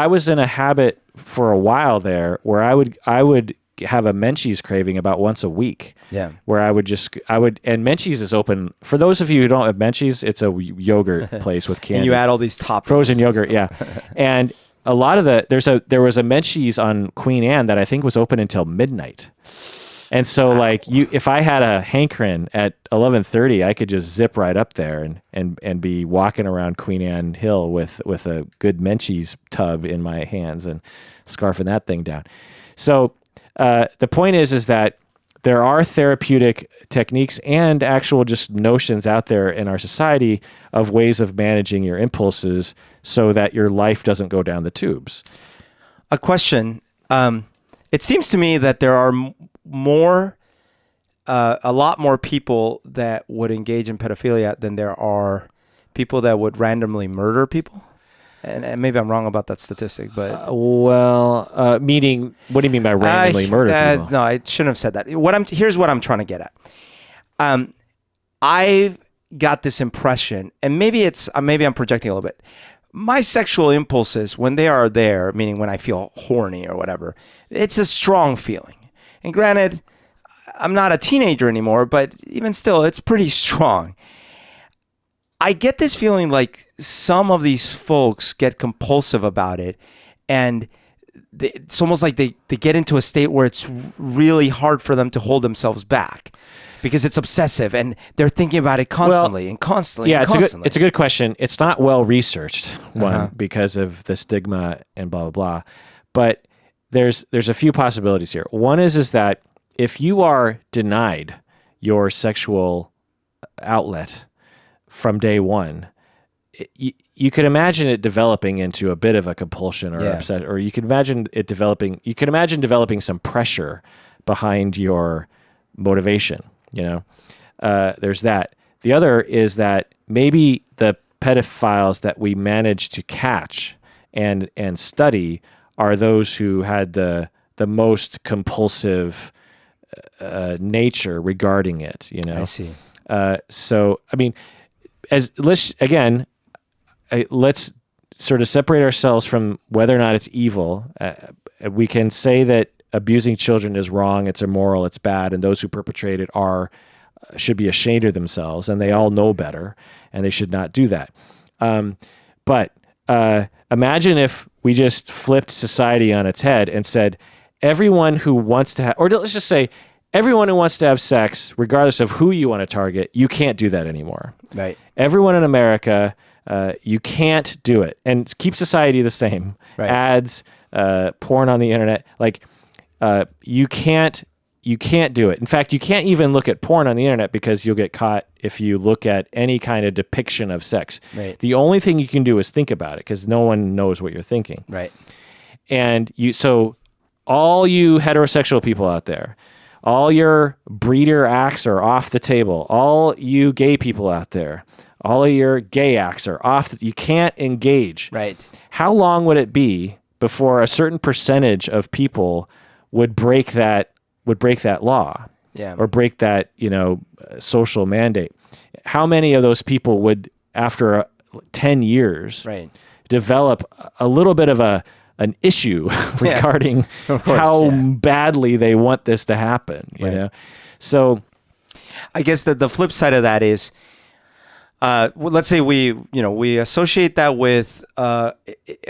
S1: was in a habit for a while there where I would have a Menchie's craving about once a week.
S2: Yeah.
S1: Where and Menchie's is open. For those of you who don't have Menchie's, it's a yogurt place with candy.
S2: And you add all these toppings.
S1: Frozen yogurt, yeah. And a lot of there was a Menchie's on Queen Anne that I think was open until midnight. And so if I had a hankering at 11:30, I could just zip right up there and be walking around Queen Anne Hill with a good Menchie's tub in my hands and scarfing that thing down. So the point is that there are therapeutic techniques and actual just notions out there in our society of ways of managing your impulses so that your life doesn't go down the tubes.
S2: A question. It seems to me that there are a lot more people that would engage in pedophilia than there are people that would randomly murder people. And maybe I'm wrong about that statistic, but
S1: meaning, what do you mean by randomly murder people?
S2: No, I shouldn't have said that. Here's what I'm trying to get at. I've got this impression, and maybe I'm projecting a little bit. My sexual impulses, when they are there, meaning when I feel horny or whatever, it's a strong feeling. And granted, I'm not a teenager anymore, but even still, it's pretty strong. I get this feeling like some of these folks get compulsive about it, and it's almost like they get into a state where it's really hard for them to hold themselves back because it's obsessive and they're thinking about it constantly and constantly.
S1: Yeah,
S2: and constantly.
S1: It's a good question. It's not well researched, because of the stigma and blah, blah, blah. But there's a few possibilities here. One is that if you are denied your sexual outlet from day one, you could imagine it developing into a bit of a compulsion or upset, or you could imagine developing some pressure behind your motivation. There's that. The other is that maybe the pedophiles that we manage to catch and study are those who had the most compulsive nature regarding it.
S2: I see.
S1: So I mean, let's sort of separate ourselves from whether or not it's evil. We can say that abusing children is wrong, it's immoral, it's bad, and those who perpetrate it should be ashamed of themselves, and they all know better, and they should not do that. But imagine if we just flipped society on its head and said, everyone who wants to have, or let's just say, everyone who wants to have sex, regardless of who you want to target, you can't do that anymore.
S2: Right.
S1: Everyone in America, you can't do it. And keep society the same.
S2: Right.
S1: Ads, porn on the internet. You can't you can't do it. In fact, you can't even look at porn on the internet because you'll get caught if you look at any kind of depiction of sex.
S2: Right.
S1: The only thing you can do is think about it because no one knows what you're thinking.
S2: Right.
S1: And so all you heterosexual people out there, all your breeder acts are off the table. All you gay people out there, all of your gay acts are off. You can't engage.
S2: Right.
S1: How long would it be before a certain percentage of people would break that law?
S2: Yeah.
S1: Or break that, social mandate? How many of those people would, after 10 years,
S2: Right.
S1: develop a little bit of an issue regarding how badly they want this to happen, you know? So
S2: I guess the flip side of that is, let's say we associate that with a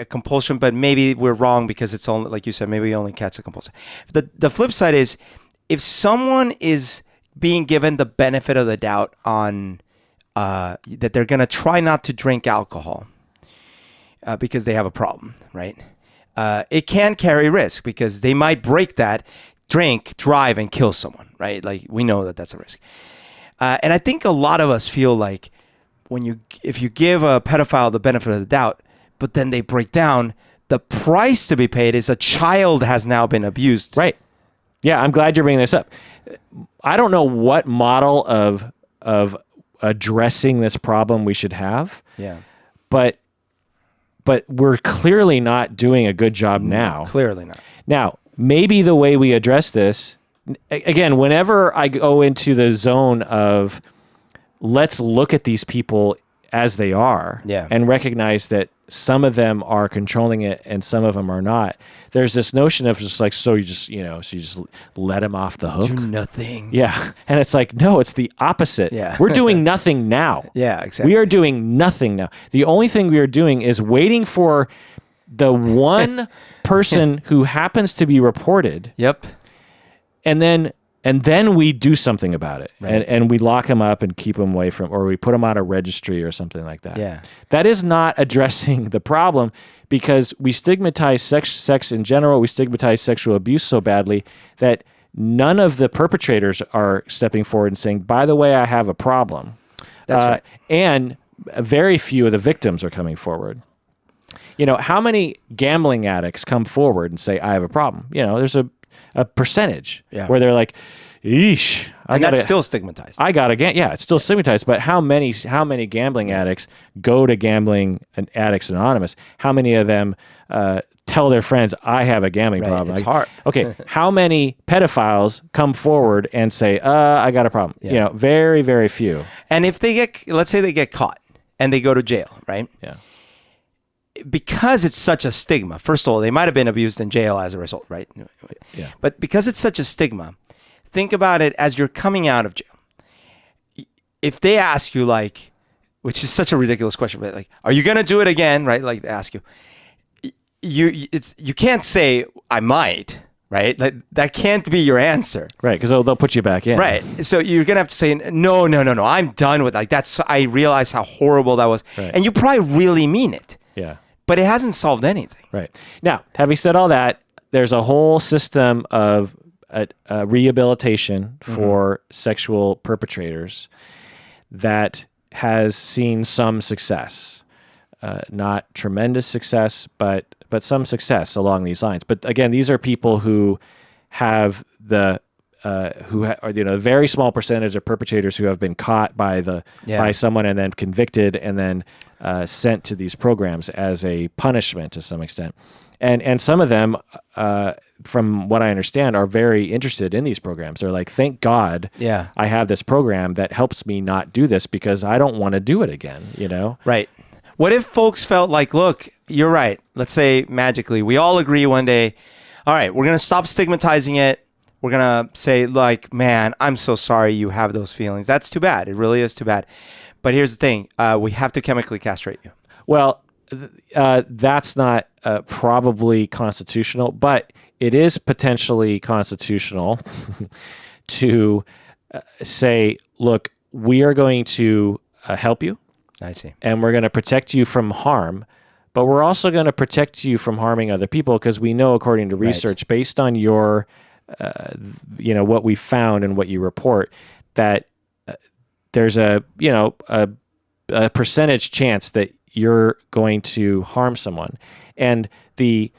S2: compulsion, but maybe we're wrong because it's only, like you said, maybe we only catch the compulsion. The flip side is, if someone is being given the benefit of the doubt on that they're going to try not to drink alcohol because they have a problem, right? It can carry risk because they might break that, drink, drive, and kill someone, right? Like, we know that that's a risk. And I think a lot of us feel like if you give a pedophile the benefit of the doubt, but then they break down, the price to be paid is a child has now been abused.
S1: Right. Yeah, I'm glad you're bringing this up. I don't know what model of addressing this problem we should have.
S2: Yeah.
S1: But we're clearly not doing a good job now.
S2: Clearly not.
S1: Now, maybe the way we address this, again, whenever I go into the zone of let's look at these people as they are and recognize that some of them are controlling it and some of them are not. There's this notion of just like, so you just let them off the hook.
S2: Do nothing.
S1: Yeah. And it's like, no, it's the opposite.
S2: Yeah.
S1: We're doing nothing now.
S2: Yeah, exactly.
S1: We are doing nothing now. The only thing we are doing is waiting for the one person who happens to be reported.
S2: Yep.
S1: And then we do something about it.
S2: Right.
S1: And we lock them up and keep them away from, or we put them on a registry or something like that.
S2: Yeah.
S1: That is not addressing the problem because we stigmatize sex in general. We stigmatize sexual abuse so badly that none of the perpetrators are stepping forward and saying, by the way, I have a problem.
S2: That's right.
S1: And very few of the victims are coming forward. How many gambling addicts come forward and say, I have a problem? There's a percentage where they're like, eesh.
S2: That's still stigmatized.
S1: It's still stigmatized. But how many gambling addicts go to Gambling Addicts Anonymous? How many of them tell their friends, I have a gambling problem?
S2: It's hard.
S1: Okay. How many pedophiles come forward and say, I got a problem?
S2: Yeah.
S1: Very, very few.
S2: And if let's say they get caught and they go to jail, right?
S1: Yeah.
S2: Because it's such a stigma, first of all, they might have been abused in jail as a result, right?
S1: Yeah.
S2: But because it's such a stigma, think about it as you're coming out of jail. If they ask you, like, which is such a ridiculous question, but like, are you going to do it again, right? Like, they ask you, you can't say, I might, right? Like, that can't be your answer.
S1: Right, because they'll put you back in.
S2: Right. So you're going to have to say, no, I'm done with, like, I realize how horrible that was.
S1: Right.
S2: And you probably really mean it.
S1: Yeah.
S2: But it hasn't solved anything.
S1: Right. Now, having said all that, there's a whole system of rehabilitation for sexual perpetrators that has seen some success. Not tremendous success, but some success along these lines. But again, these are people who have a very small percentage of perpetrators who have been caught by someone and then convicted and then sent to these programs as a punishment to some extent. And some of them, from what I understand, are very interested in these programs. They're like, thank God I have this program that helps me not do this because I don't want to do it again,
S2: Right. What if folks felt like, look, you're right. Let's say magically, we all agree one day, all right, we're going to stop stigmatizing it. We're going to say, like, man, I'm so sorry you have those feelings. That's too bad. It really is too bad. But here's the thing. We have to chemically castrate you.
S1: Well, that's not probably constitutional, but it is potentially constitutional to say, look, we are going to help you.
S2: I see.
S1: And we're going to protect you from harm, but we're also going to protect you from harming other people because we know, according to research, based on your what we found and what you report, that there's a percentage chance that you're going to harm someone, and the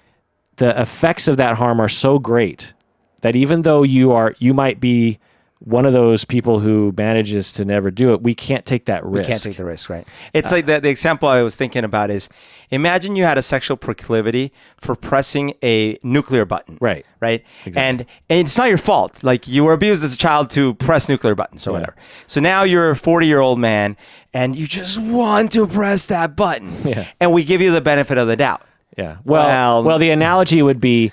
S1: effects of that harm are so great that even though you might be one of those people who manages to never do it, we can't take that risk.
S2: We can't take the risk, right? It's like the example I was thinking about is, imagine you had a sexual proclivity for pressing a nuclear button.
S1: Right. Exactly.
S2: And it's not your fault. Like, you were abused as a child to press nuclear buttons or whatever. So now you're a 40-year-old man and you just want to press that button.
S1: Yeah.
S2: And we give you the benefit of the doubt.
S1: Yeah. Well, the analogy would be,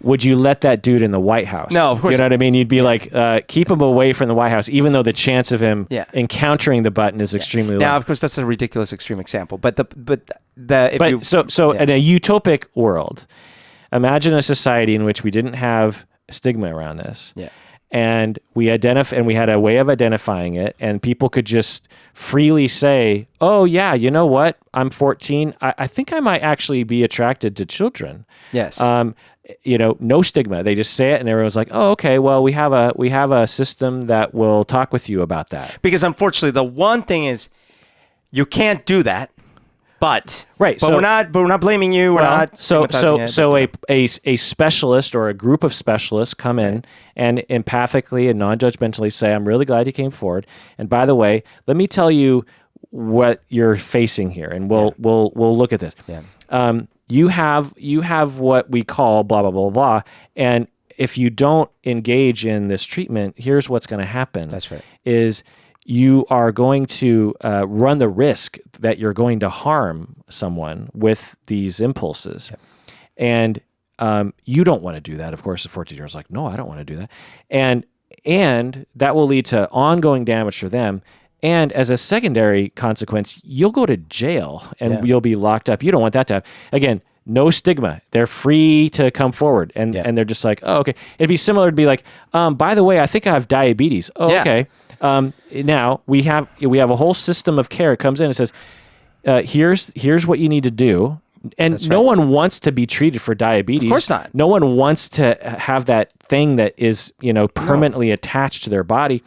S1: would you let that dude in the White House?
S2: No, of course.
S1: You know what I mean? You'd be like, keep him away from the White House, even though the chance of him encountering the button is extremely low.
S2: Now, of course, that's a ridiculous extreme example. But in
S1: a utopic world, imagine a society in which we didn't have stigma around this.
S2: Yeah.
S1: And we had a way of identifying it, and people could just freely say, "Oh yeah, you know what? I'm 14. I think I might actually be attracted to children."
S2: Yes.
S1: No stigma. They just say it, and everyone's like, "Oh, okay. Well, we have a system that will talk with you about that."
S2: Because unfortunately, the one thing is, you can't do that. But we're not blaming you. We're not
S1: so a specialist or a group of specialists come in and empathically and non-judgmentally say, "I'm really glad you came forward. And by the way, let me tell you what you're facing here, and we'll look at this.
S2: Yeah.
S1: You have what we call blah blah blah blah, and if you don't engage in this treatment, here's what's going to happen.
S2: That's right.
S1: Is you are going to run the risk that you're going to harm someone with these impulses. Yep. And you don't want to do that. Of course, the 14-year-old's like, no, I don't want to do that. And that will lead to ongoing damage for them. And as a secondary consequence, you'll go to jail and you'll be locked up. You don't want that to happen. Again, no stigma. They're free to come forward. And they're just like, oh, okay. It'd be similar to be like, by the way, I think I have diabetes. Oh, okay. Now we have a whole system of care. It comes in and says, here's what you need to do. And no one wants to be treated for diabetes.
S2: Of course not.
S1: No one wants to have that thing that is, permanently attached to their body.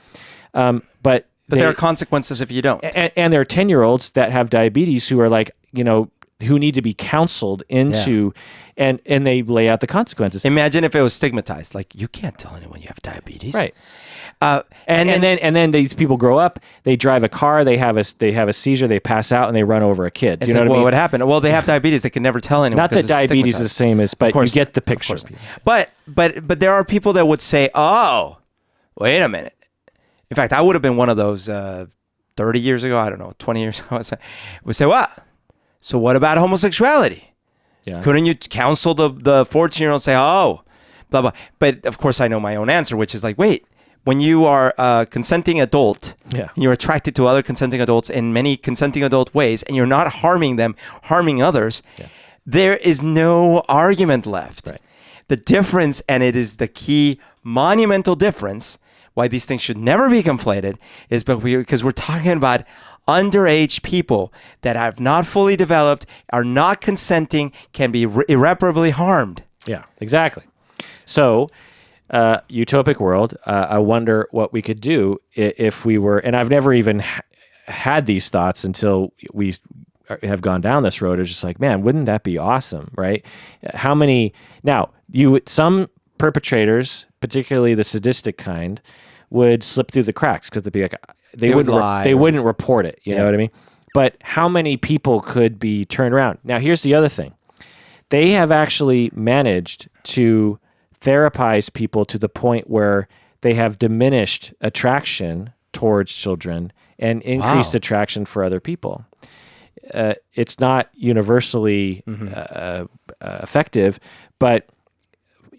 S1: But
S2: there are consequences if you don't.
S1: And there are 10-year-olds that have diabetes who are like, who need to be counseled into, and they lay out the consequences.
S2: Imagine if it was stigmatized, like, you can't tell anyone you have diabetes,
S1: right? And then these people grow up, they drive a car, they have a seizure, they pass out, and they run over a kid.
S2: Do you know what I mean? What would happen? Well, they have diabetes, they can never tell anyone.
S1: Not that diabetes is the same as, but you get the picture.
S2: But there are people that would say, oh, wait a minute. In fact, I would have been one of those 30 years ago, I don't know, 20 years ago, would say, what? So what about homosexuality? Yeah. Couldn't you counsel the 14-year-old and say, oh, blah, blah. But of course I know my own answer, which is like, wait, when you are a consenting adult, and you're attracted to other consenting adults in many consenting adult ways, and you're not harming them, harming others, there is no argument left. Right. The difference, and it is the key monumental difference, why these things should never be conflated, is because we're talking about underage people that have not fully developed, are not consenting, can be irreparably harmed.
S1: Yeah, exactly. So, utopic world, I wonder what we could do if we were, and I've never even had these thoughts until we have gone down this road. It's just like, man, wouldn't that be awesome, right? Some perpetrators, particularly the sadistic kind, would slip through the cracks because they'd be like, they wouldn't report it. You know what I mean? But how many people could be turned around? Now, here's the other thing. They have actually managed to therapize people to the point where they have diminished attraction towards children and increased attraction for other people. It's not universally effective, but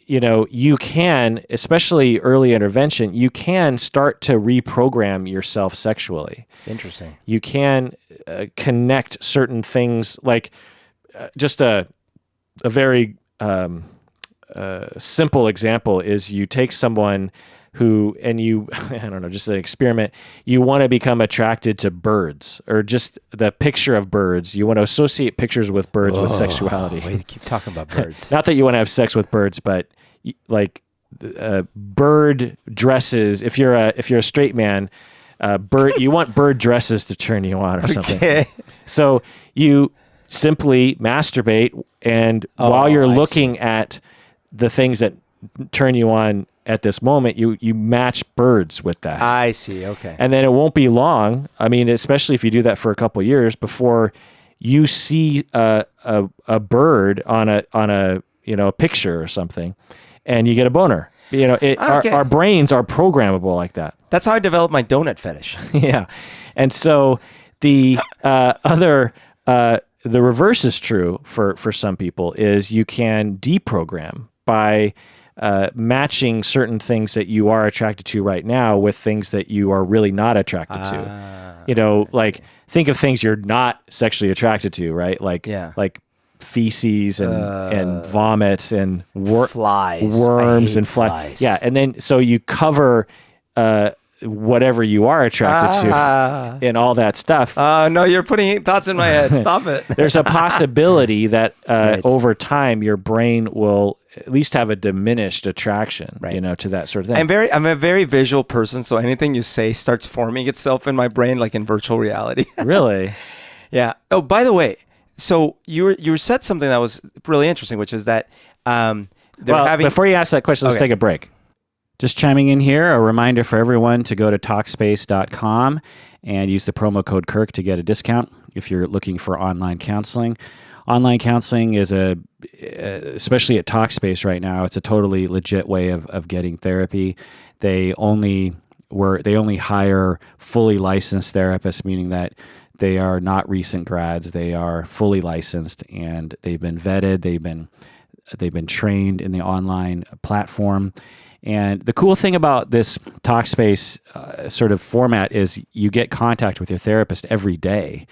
S1: you can, especially early intervention, you can start to reprogram yourself sexually.
S2: Interesting.
S1: You can connect certain things, like just a very simple example is you take someone who, and you, I don't know, just an experiment, you want to become attracted to birds, or just the picture of birds. You want to associate pictures with birds with sexuality.
S2: Wait, keep talking about birds.
S1: Not that you want to have sex with birds, but like bird dresses. If you're a straight man, you want bird dresses to turn you on or something. So you simply masturbate, and while you're looking at the things that turn you on at this moment, you match birds with that.
S2: I see. Okay.
S1: And then it won't be long. I mean, especially if you do that for a couple of years before you see a bird on a picture or something, and you get a boner. Our brains are programmable like that.
S2: That's how I developed my donut fetish.
S1: Yeah. And so the the reverse is true for some people, is you can deprogram by matching certain things that you are attracted to right now with things that you are really not attracted to. Like think of things you're not sexually attracted to, right? Like feces and vomit and
S2: flies,
S1: worms and flies. Yeah, and then so you cover whatever you are attracted to and all that stuff.
S2: No, you're putting thoughts in my head. Stop it.
S1: There's a possibility that over time your brain will at least have a diminished attraction, to that sort of thing.
S2: I'm a very visual person, so anything you say starts forming itself in my brain like in virtual reality.
S1: Really?
S2: Yeah. Oh, by the way, so you said something that was really interesting, which is that
S1: before you ask that question, let's take a break.
S3: Just chiming in here, a reminder for everyone to go to Talkspace.com and use the promo code Kirk to get a discount if you're looking for online counseling. Online counseling is especially at Talkspace right now, it's a totally legit way of getting therapy. They only hire fully licensed therapists, meaning that they are not recent grads. They are fully licensed and they've been vetted. They've been trained in the online platform. And the cool thing about this Talkspace sort of format is you get contact with your therapist every day,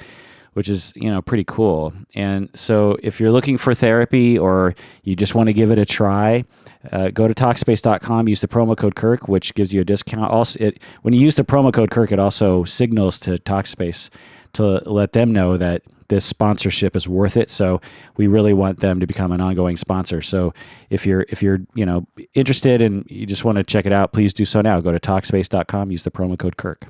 S3: which is, pretty cool. And so if you're looking for therapy or you just want to give it a try, go to Talkspace.com, use the promo code Kirk, which gives you a discount. Also, when you use the promo code Kirk, it also signals to Talkspace to let them know that this sponsorship is worth it. So we really want them to become an ongoing sponsor. So if you're interested and you just want to check it out, please do so now. Go to Talkspace.com, use the promo code Kirk.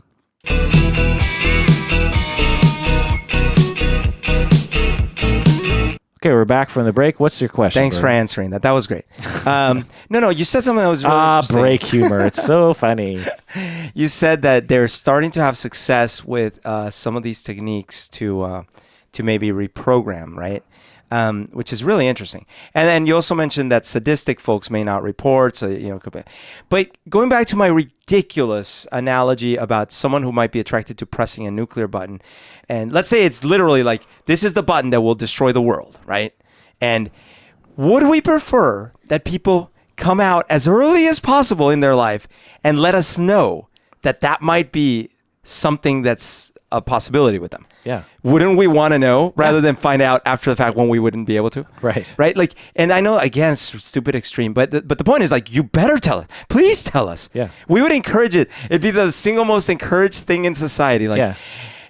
S1: Okay, we're back from the break. What's your question?
S2: Thanks for answering that. That was great. No, you said something that was really interesting.
S1: Break humor. It's so funny.
S2: You said that they're starting to have success with some of these techniques to maybe reprogram, right? Which is really interesting. And then you also mentioned that sadistic folks may not report. So, but going back to my ridiculous analogy about someone who might be attracted to pressing a nuclear button, and let's say it's literally like, this is the button that will destroy the world, right? And would we prefer that people come out as early as possible in their life and let us know that might be something that's a possibility with them?
S1: Yeah.
S2: Wouldn't we want to know rather than find out after the fact when we wouldn't be able to?
S1: Right.
S2: Right? Like, and I know, again, it's stupid extreme, but the point is, like, you better tell us. Please tell us.
S1: Yeah.
S2: We would encourage it. It'd be the single most encouraged thing in society. Like,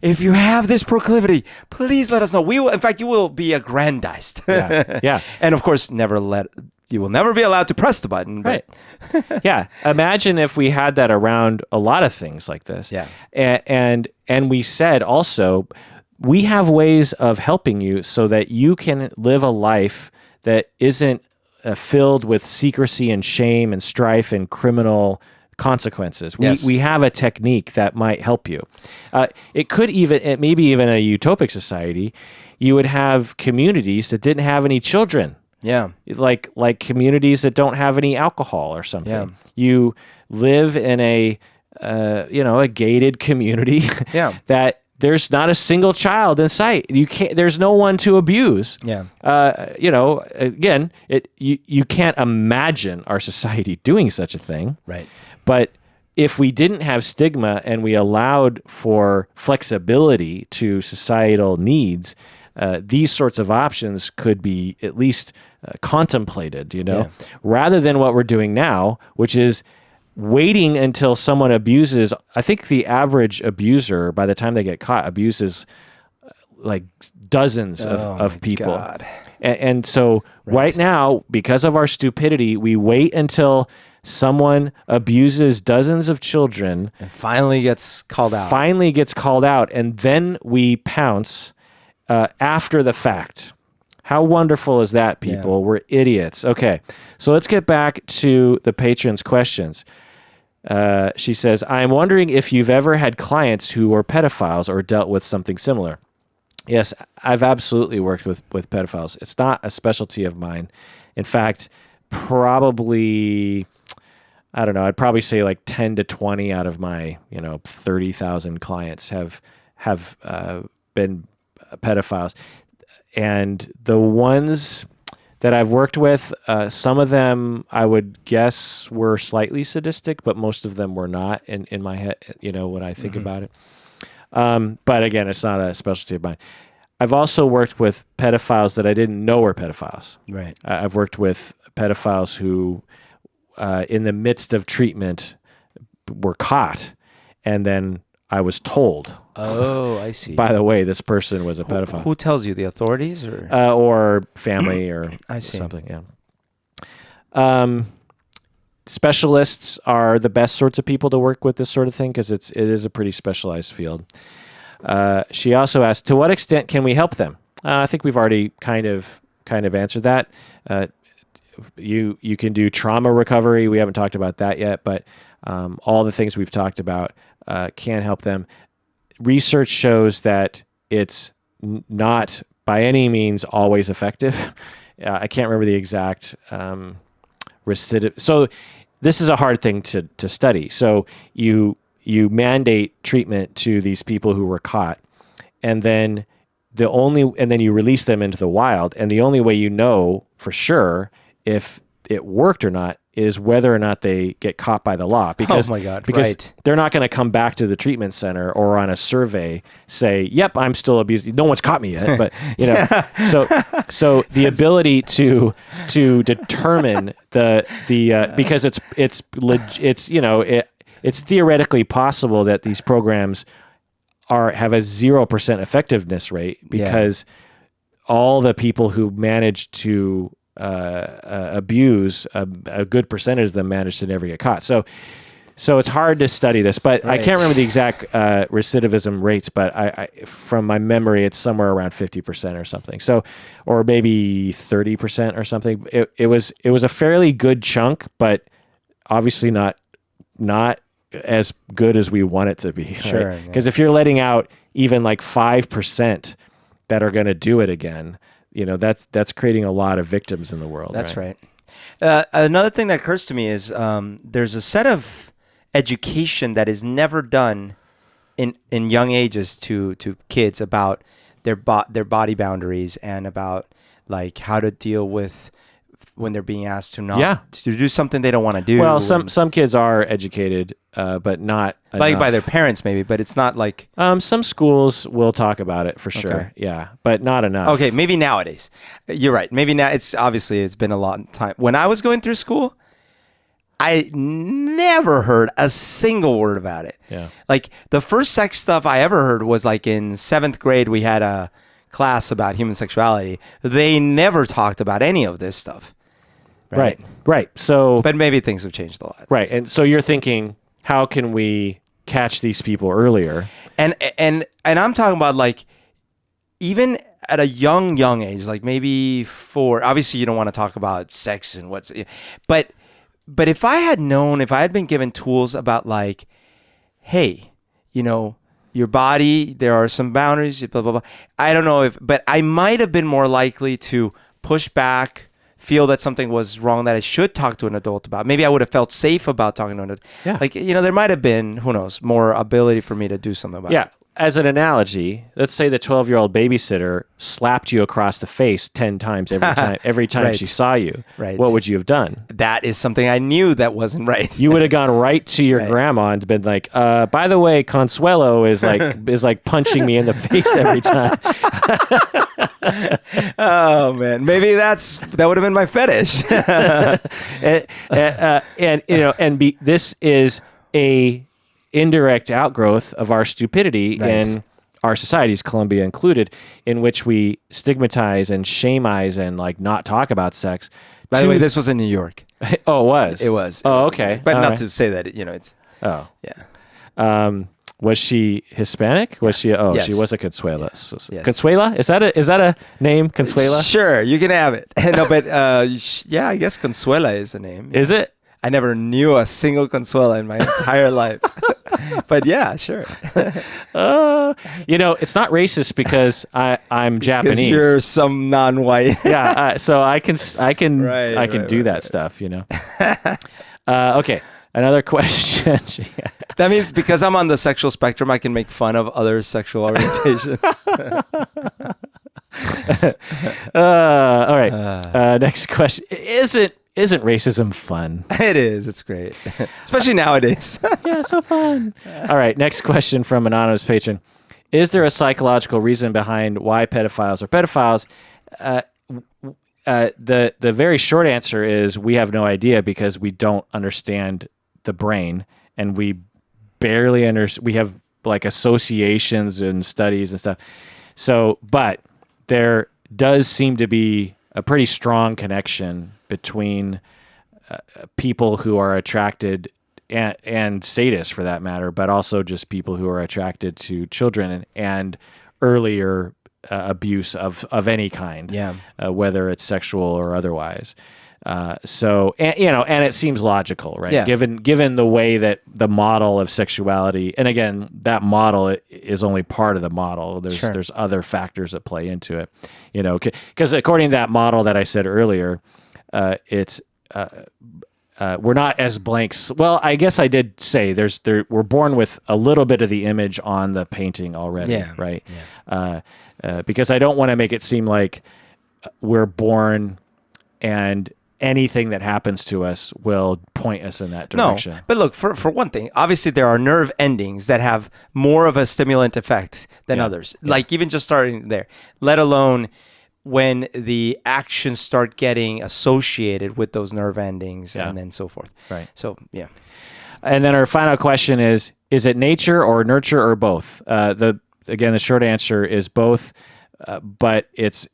S2: if you have this proclivity, please let us know. In fact, you will be aggrandized.
S1: Yeah.
S2: And of course, you will never be allowed to press the button.
S1: Right. Yeah. Imagine if we had that around a lot of things like this.
S2: Yeah.
S1: And we said also, we have ways of helping you so that you can live a life that isn't filled with secrecy and shame and strife and criminal consequences. We have a technique that might help you. It could maybe even a utopic society, you would have communities that didn't have any children.
S2: Yeah.
S1: Like communities that don't have any alcohol or something.
S2: Yeah.
S1: You live in a gated community that there's not a single child in sight. There's no one to abuse.
S2: Yeah.
S1: Again, you can't imagine our society doing such a thing.
S2: Right.
S1: But if we didn't have stigma and we allowed for flexibility to societal needs, these sorts of options could be at least contemplated, rather than what we're doing now, which is waiting until someone abuses. I think the average abuser, by the time they get caught, abuses like dozens of people.
S2: God.
S1: And so right now, because of our stupidity, we wait until someone abuses dozens of children,
S2: And finally gets called out.
S1: and then we pounce after the fact. How wonderful is that, people?
S2: Yeah.
S1: We're idiots. Okay, so let's get back to the patron's questions. She says, I'm wondering if you've ever had clients who were pedophiles or dealt with something similar. Yes, I've absolutely worked with pedophiles. It's not a specialty of mine. In fact, probably, I don't know, I'd probably say like 10 to 20 out of my, 30,000 clients have been pedophiles. And the ones that I've worked with, some of them I would guess were slightly sadistic, but most of them were not in my head, when I think about it. But again, it's not a specialty of mine. I've also worked with pedophiles that I didn't know were pedophiles.
S2: Right.
S1: I've worked with pedophiles who, in the midst of treatment, were caught, and then I was told.
S2: Oh, I see.
S1: By the way, this person was a pedophile.
S2: Who tells you? The authorities or
S1: family or
S2: I see.
S1: something? Yeah. Specialists are the best sorts of people to work with this sort of thing because it is a pretty specialized field. She also asked, to what extent can we help them? I think we've already kind of answered that. You can do trauma recovery. We haven't talked about that yet, but all the things we've talked about can help them. Research shows that it's not by any means always effective. I can't remember the exact recidiv. So this is a hard thing to study. So you mandate treatment to these people who were caught, and then you release them into the wild, and the only way you know for sure if it worked or not is whether or not they get caught by the law. Because,
S2: oh my God,
S1: because
S2: right.
S1: they're not going to come back to the treatment center or on a survey say, "Yep, I'm still abused." No one's caught me yet, but so the ability to determine because it's theoretically possible that these programs have a 0% effectiveness rate because all the people who manage to abuse, a good percentage of them manage to never get caught. So it's hard to study this, but I can't remember the exact recidivism rates, but I from my memory, it's somewhere around 50% or something. So, or maybe 30% or something. It was a fairly good chunk, but obviously not as good as we want it to be.
S2: Sure.
S1: Because if you're letting out even like 5% that are going to do it again, that's creating a lot of victims in the world.
S2: That's right. Another thing that occurs to me is there's a set of education that is never done in young ages to kids about their body boundaries and about like how to deal with when they're being asked to do something they don't want to do.
S1: Well, some kids are educated, but not
S2: like
S1: enough.
S2: by their parents maybe, but it's not like
S1: some schools will talk about it for sure.
S2: Okay.
S1: Yeah, but not enough.
S2: Okay, maybe nowadays. You're right. Maybe now it's been a long time. When I was going through school, I never heard a single word about it.
S1: Yeah.
S2: Like the first sex stuff I ever heard was like in 7th grade we had a class about human sexuality. They never talked about any of this stuff.
S1: Right. So,
S2: but maybe things have changed a lot.
S1: Right. And so you're thinking, how can we catch these people earlier?
S2: And I'm talking about like even at a young age, like maybe 4. Obviously, you don't want to talk about sex and but if I had been given tools about like, hey, your body, there are some boundaries, blah blah blah. I don't know but I might have been more likely to push back, feel that something was wrong that I should talk to an adult about. Maybe I would have felt safe about talking to an adult.
S1: Yeah.
S2: Like, there might have been, who knows, more ability for me to do something about it.
S1: Yeah. As an analogy, let's say the 12-year-old babysitter slapped you across the face 10 times every time
S2: Right.
S1: she saw you.
S2: Right.
S1: What would you have done?
S2: That is something I knew that wasn't right.
S1: You would have gone right to your grandma and been like, by the way, Consuelo is like punching me in the face every time.
S2: Oh man, maybe that would have been my fetish.
S1: This is a indirect outgrowth of our stupidity in our societies, Colombia included, in which we stigmatize and shamize and like not talk about sex.
S2: By the way, this was in New York.
S1: Oh, it was.
S2: It was.
S1: Oh,
S2: It was
S1: okay.
S2: But
S1: All
S2: not
S1: right.
S2: to say that it's
S1: Oh.
S2: yeah.
S1: Was she Hispanic? Was she? Oh,
S2: Yes.
S1: she was a Consuela.
S2: Yes.
S1: Consuela? Is that a name? Consuela?
S2: Sure, you can have it. No, but yeah, I guess Consuela is a name.
S1: Is it?
S2: I never knew a single Consuela in my entire life. But yeah, sure.
S1: It's not racist because I'm Japanese.
S2: Because you're some non-white.
S1: Yeah, so I can
S2: Right,
S1: do that
S2: right.
S1: stuff. Okay, another question.
S2: That means because I'm on the sexual spectrum, I can make fun of other sexual orientations.
S1: All right. Next question. Isn't racism fun?
S2: It is. It's great. Especially nowadays.
S1: Yeah, so fun. All right. Next question from anonymous patron. Is there a psychological reason behind why pedophiles are pedophiles? The very short answer is we have no idea because we don't understand the brain, and we barely understand. We have like associations and studies and stuff. So, but there does seem to be a pretty strong connection between people who are attracted and sadists for that matter, but also just people who are attracted to children and earlier abuse of any kind, whether it's sexual or otherwise. And it seems logical, right?
S2: Yeah.
S1: Given the way that the model of sexuality, and again, that model is only part of the model. There's other factors that play into it, because according to that model that I said earlier, we're not as blanks. Well, I guess I did say we're born with a little bit of the image on the painting already, right? Yeah. Because I don't want to make it seem like we're born and anything that happens to us will point us in that direction.
S2: No, but look, for one thing, obviously there are nerve endings that have more of a stimulant effect than others. Yeah. Like even just starting there, let alone when the actions start getting associated with those nerve endings and then so forth.
S1: Right.
S2: So, yeah.
S1: And then our final question is it nature or nurture or both? The short answer is both, but it's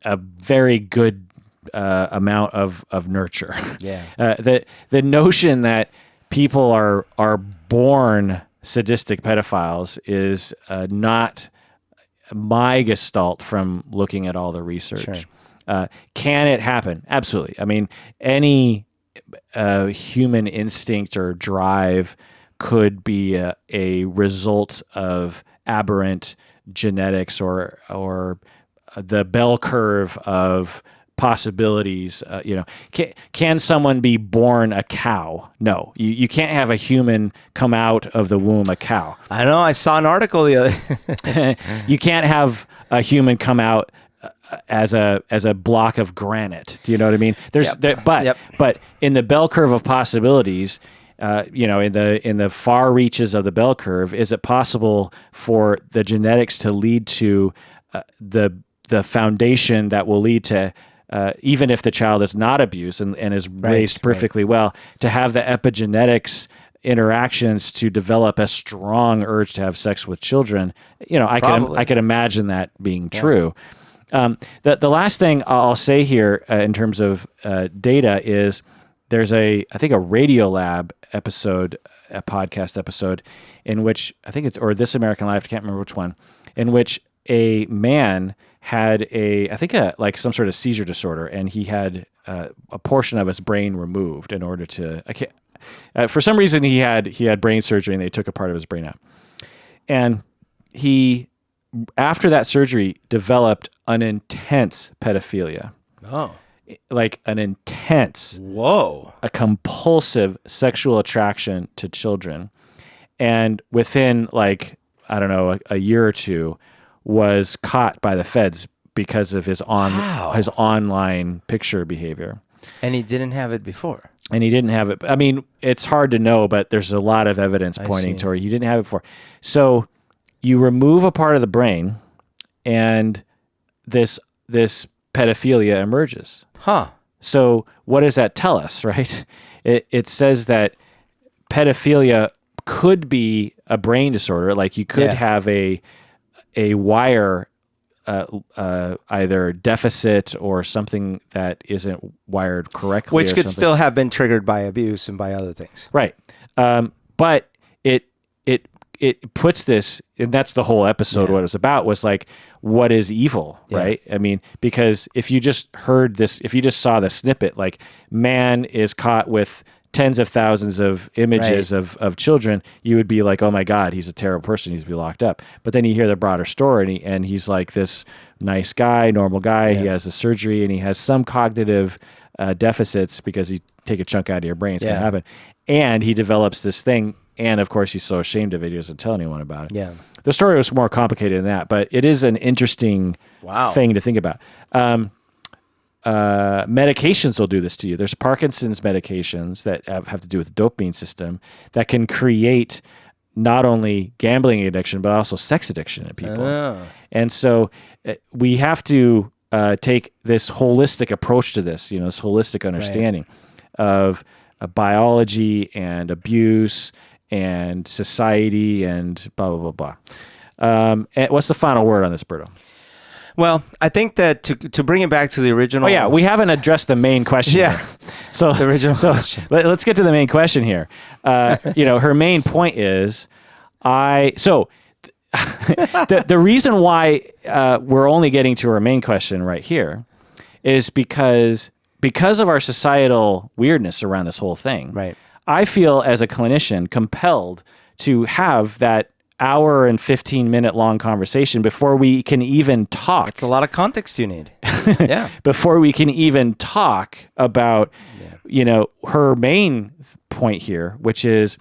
S1: a very good amount of nurture.
S2: Yeah.
S1: The notion that people are born sadistic pedophiles is not my gestalt from looking at all the research.
S2: Sure.
S1: Can it happen? Absolutely. I mean, any human instinct or drive could be a result of aberrant genetics or the bell curve of possibilities. Can someone be born a cow? No, you can't have a human come out of the womb a cow.
S2: I know. I saw an article the other.
S1: You can't have a human come out as a block of granite. Do you know what I mean? But in the bell curve of possibilities, in the far reaches of the bell curve, is it possible for the genetics to lead to the foundation that will lead to even if the child is not abused and is raised perfectly well, to have the epigenetics interactions to develop a strong urge to have sex with children? I could imagine that being true. The last thing I'll say here in terms of data is there's I think a Radiolab episode, a podcast episode, in which I think or This American Life, I can't remember which one, in which a man had like some sort of seizure disorder, and he had a portion of his brain removed in order to, for some reason he had brain surgery and they took a part of his brain out. And he, after that surgery, developed an intense pedophilia. Oh. Like an intense, a compulsive sexual attraction to children. And within a year or two, was caught by the feds because of his online picture behavior.
S2: And he didn't have it before.
S1: And he didn't have it. I mean, it's hard to know, but there's a lot of evidence pointing toward he didn't have it before. So you remove a part of the brain, and this pedophilia emerges.
S2: Huh. So
S1: what does that tell us, right? It says that pedophilia could be a brain disorder. Like you could have a wire either deficit or something that isn't wired correctly,
S2: Which
S1: or
S2: could
S1: something.
S2: still have been triggered by abuse and by other things.
S1: Right. But it puts this, and that's the whole episode.
S2: Yeah.
S1: What it was about was like, what is evil,
S2: Yeah.
S1: right? I mean, because if you just heard this, if you just saw the snippet, like man is caught with tens of thousands of images of children, you would be like, oh my God, he's a terrible person. He needs to be locked up. But then you hear the broader story, and he's like this nice guy, normal guy.
S2: Yeah.
S1: He has the surgery, and he has some cognitive deficits because you take a chunk out of your brain. It's going to happen. And he develops this thing. And of course, he's so ashamed of it, he doesn't tell anyone about it.
S2: Yeah.
S1: The story was more complicated than that, but it is an interesting thing to think about. Medications will do this to you. There's Parkinson's medications that have to do with the dopamine system that can create not only gambling addiction, but also sex addiction in people.
S2: Oh.
S1: And so we have to take this holistic approach to this, this holistic understanding of biology and abuse and society and blah, blah, blah, blah. And what's the final word on this, Berto?
S2: Well, I think that to bring it back to the original.
S1: Oh yeah, we haven't addressed the main question.
S2: Yeah.
S1: Here. So
S2: The original question.
S1: Let's get to the main question here. Her main point is, the reason why we're only getting to her main question right here is because of our societal weirdness around this whole thing.
S2: Right.
S1: I feel as a clinician compelled to have that hour and 15-minute long conversation before we can even talk.
S2: It's a lot of context you need. Yeah.
S1: Before we can even talk about, her main point here, which is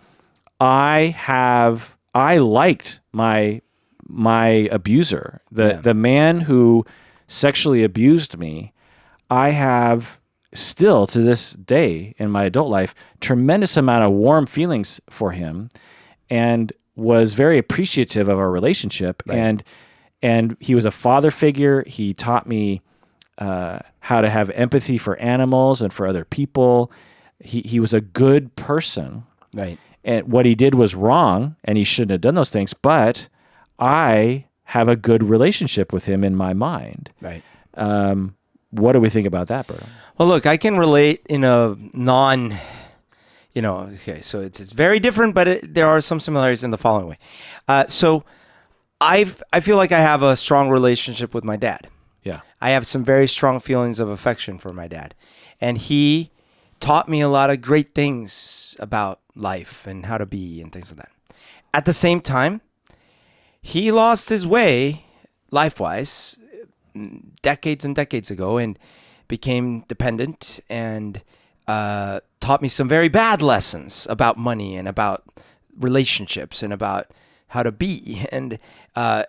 S1: I liked my abuser, the man who sexually abused me. I have still to this day in my adult life, tremendous amount of warm feelings for him, and was very appreciative of our relationship.
S2: Right.
S1: And he was a father figure. He taught me how to have empathy for animals and for other people. He was a good person.
S2: Right.
S1: And what he did was wrong, and he shouldn't have done those things. But I have a good relationship with him in my mind.
S2: Right.
S1: What do we think about that, Berto?
S2: Well, look, I can relate in a okay, so it's very different, but there are some similarities in the following way. So I feel like I have a strong relationship with my dad.
S1: Yeah.
S2: I have some very strong feelings of affection for my dad. And he taught me a lot of great things about life and how to be and things like that. At the same time, he lost his way life-wise decades and decades ago and became dependent and taught me some very bad lessons about money and about relationships and about how to be. And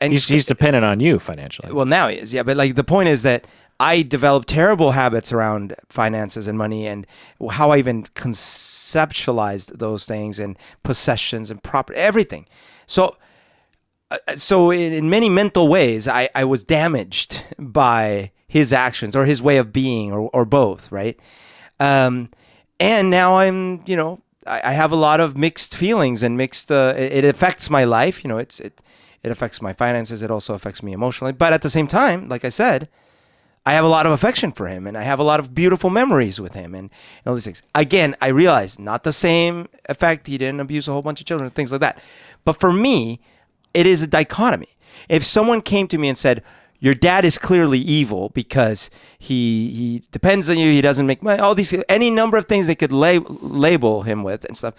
S1: he's dependent on you financially.
S2: Well, now he is, yeah. But like the point is that I developed terrible habits around finances and money and how I even conceptualized those things and possessions and property, everything. So in many mental ways, I was damaged by his actions or his way of being or both, right? And now I have a lot of mixed feelings and mixed, it affects my life. It affects my finances. It also affects me emotionally. But at the same time, like I said, I have a lot of affection for him and I have a lot of beautiful memories with him and all these things. Again, I realize not the same effect. He didn't abuse a whole bunch of children and things like that. But for me, it is a dichotomy. If someone came to me and said, your dad is clearly evil because he depends on you, he doesn't make money, any number of things they could label him with and stuff,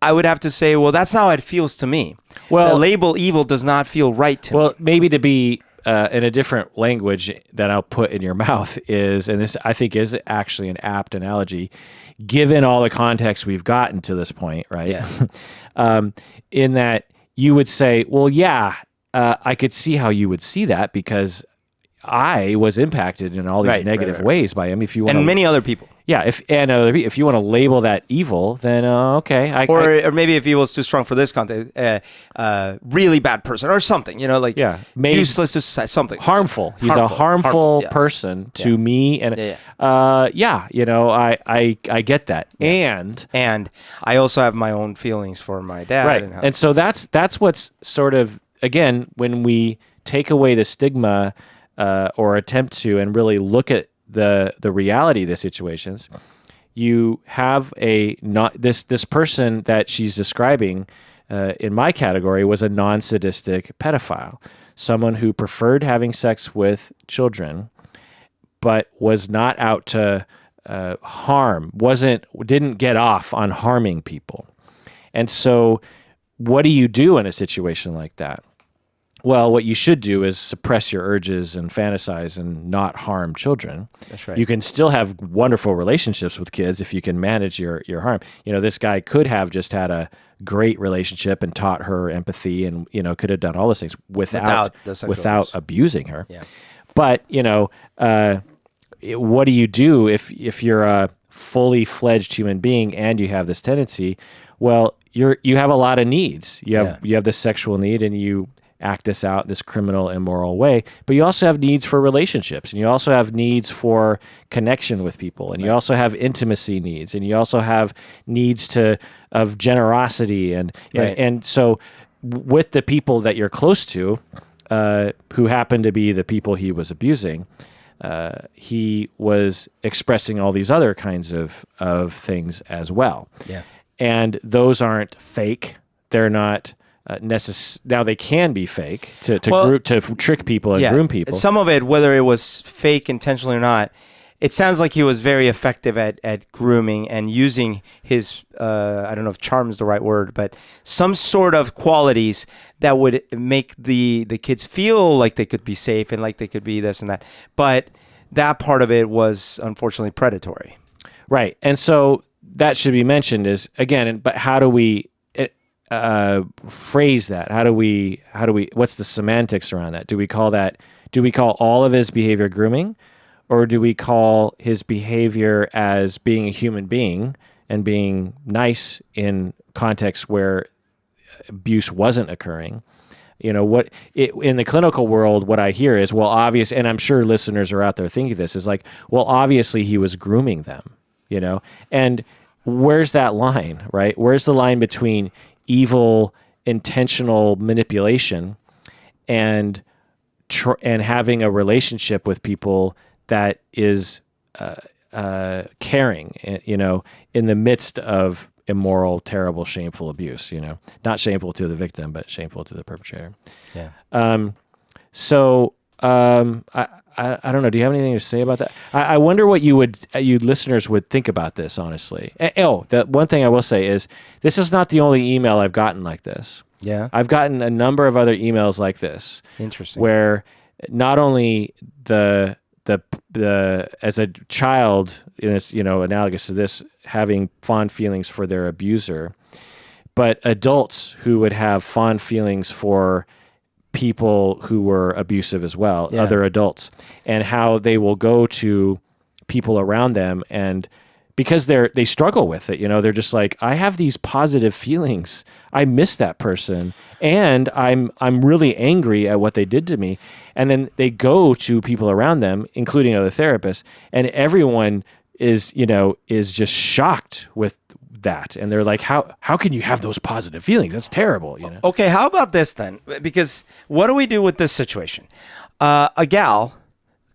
S2: I would have to say, well, that's not how it feels to me. Well, the label evil does not feel right to me.
S1: Well, maybe to be in a different language that I'll put in your mouth is, and this I think is actually an apt analogy, given all the context we've gotten to this point, right?
S2: Yeah.
S1: In that you would say, well, yeah, I could see how you would see that because I was impacted in all these negative ways by him. If you want,
S2: and many other people.
S1: Yeah, if you want to label that evil, then okay.
S2: Or maybe if evil is too strong for this context, really bad person or something, useless to society, something.
S1: Harmful. He's a harmful person to me, and I get that,
S2: and I also have my own feelings for my dad,
S1: right? And so that's what's sort of, again, when we take away the stigma or attempt to and really look at the reality of the situations, you have this person that she's describing in my category was a non-sadistic pedophile, someone who preferred having sex with children, but was not out to harm, didn't get off on harming people. And so what do you do in a situation like that? Well, what you should do is suppress your urges and fantasize and not harm children.
S2: That's right.
S1: You can still have wonderful relationships with kids if you can manage your harm. This guy could have just had a great relationship and taught her empathy and, could have done all those things without abusing her.
S2: Yeah.
S1: But, what do you do if you're a fully fledged human being and you have this tendency? Well, you have a lot of needs. You have this sexual need and you act this out this criminal, immoral way, but you also have needs for relationships, and you also have needs for connection with people, and you also have intimacy needs, and you also have needs of generosity, and so with the people that you're close to, who happen to be the people he was abusing, he was expressing all these other kinds of things as well.
S2: Yeah.
S1: And those aren't fake. They're not now they can be fake to trick people and groom people.
S2: Some of it, whether it was fake intentionally or not, it sounds like he was very effective at grooming and using his, I don't know if charm is the right word, but some sort of qualities that would make the kids feel like they could be safe and like they could be this and that. But that part of it was unfortunately predatory.
S1: Right. And so that should be mentioned but how do we phrase that? How do we, what's the semantics around that? Do we call all of his behavior grooming, or do we call his behavior as being a human being and being nice in contexts where abuse wasn't occurring? In the clinical world, what I hear is, well, obvious, and I'm sure listeners are out there thinking this, is like, well, obviously he was grooming them, and where's that line, right? Where's the line between evil, intentional manipulation and having a relationship with people that is caring, in the midst of immoral, terrible, shameful abuse, not shameful to the victim, but shameful to the perpetrator.
S2: Yeah.
S1: I don't know. Do you have anything to say about that? I wonder what you listeners would think about this, honestly. The one thing I will say is this is not the only email I've gotten like this.
S2: Yeah.
S1: I've gotten a number of other emails like this.
S2: Interesting.
S1: Where not only the as a child, analogous to this, having fond feelings for their abuser, but adults who would have fond feelings for people who were abusive as well, other adults, and how they will go to people around them, and because they struggle with it, they're just like, I have these positive feelings, I miss that person, and I'm really angry at what they did to me, and then they go to people around them, including other therapists, and everyone is just shocked with that, and they're like, how can you have those positive feelings? That's terrible.
S2: Okay, how about this then? Because what do we do with this situation? A gal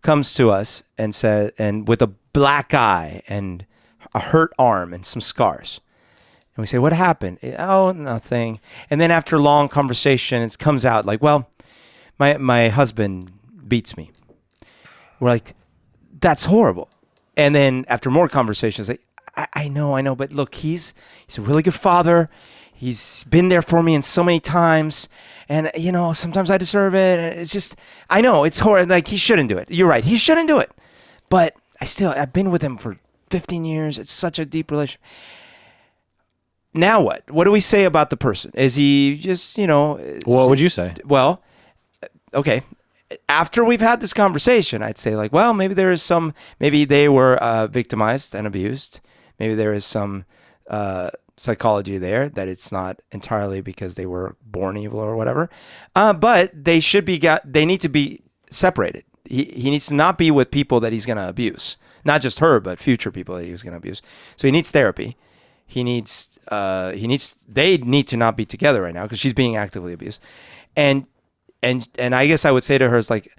S2: comes to us and says, and with a black eye and a hurt arm and some scars, and we say, what happened? Oh, nothing. And then after a long conversation, it comes out like, well, my husband beats me. We're like, that's horrible. And then after more conversations, like, I know, but look, he's a really good father. He's been there for me in so many times, and sometimes I deserve it. And it's just, I know it's horrible. Like, he shouldn't do it. You're right, he shouldn't do it. But I've been with him for 15 years. It's such a deep relationship. Now what? What do we say about the person? Is he just,
S1: What would you say?
S2: Well, okay. After we've had this conversation, I'd say like, well, maybe they were victimized and abused. Maybe there is some psychology there, that it's not entirely because they were born evil or whatever. But they need to be separated. He needs to not be with people that he's going to abuse. Not just her, but future people that he was going to abuse. So he needs therapy. They need to not be together right now because she's being actively abused. And I guess I would say to her is like,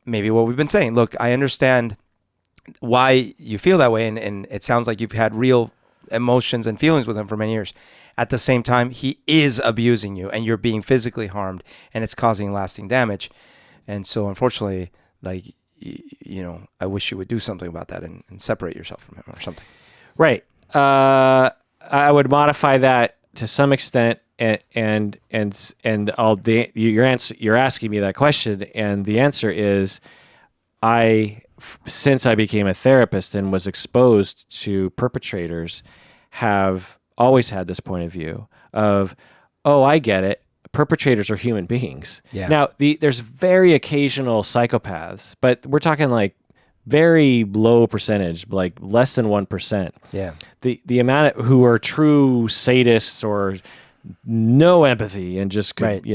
S2: maybe what we've been saying. Look, I understand why you feel that way, and it sounds like you've had real emotions and feelings with him for many years. At the same time, he is abusing you, and you're being physically harmed, and it's causing lasting damage. And so, unfortunately, like, I wish you would do something about that and separate yourself from him or something.
S1: Right. I would modify that to some extent, and you're asking me that question, and the answer is, since I became a therapist and was exposed to perpetrators, have always had this point of view of, oh, I get it. Perpetrators are human beings.
S2: Yeah.
S1: Now, there's very occasional psychopaths, but we're talking like very low percentage, like less than 1%.
S2: Yeah.
S1: The amount who are true sadists or no empathy and just
S2: Right.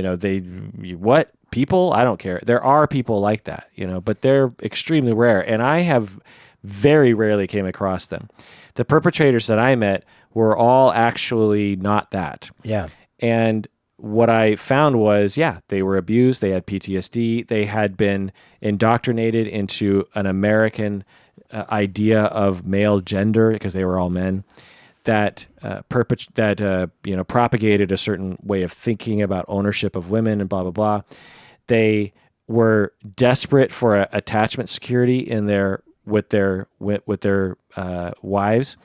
S1: what people? I don't care. There are people like that, but they're extremely rare, and I have very rarely came across them. The perpetrators that I met were all actually not that.
S2: Yeah.
S1: And what I found was, they were abused. They had PTSD. They had been indoctrinated into an American idea of male gender because they were all men that propagated a certain way of thinking about ownership of women and blah, blah, blah. They were desperate for attachment security with their wives.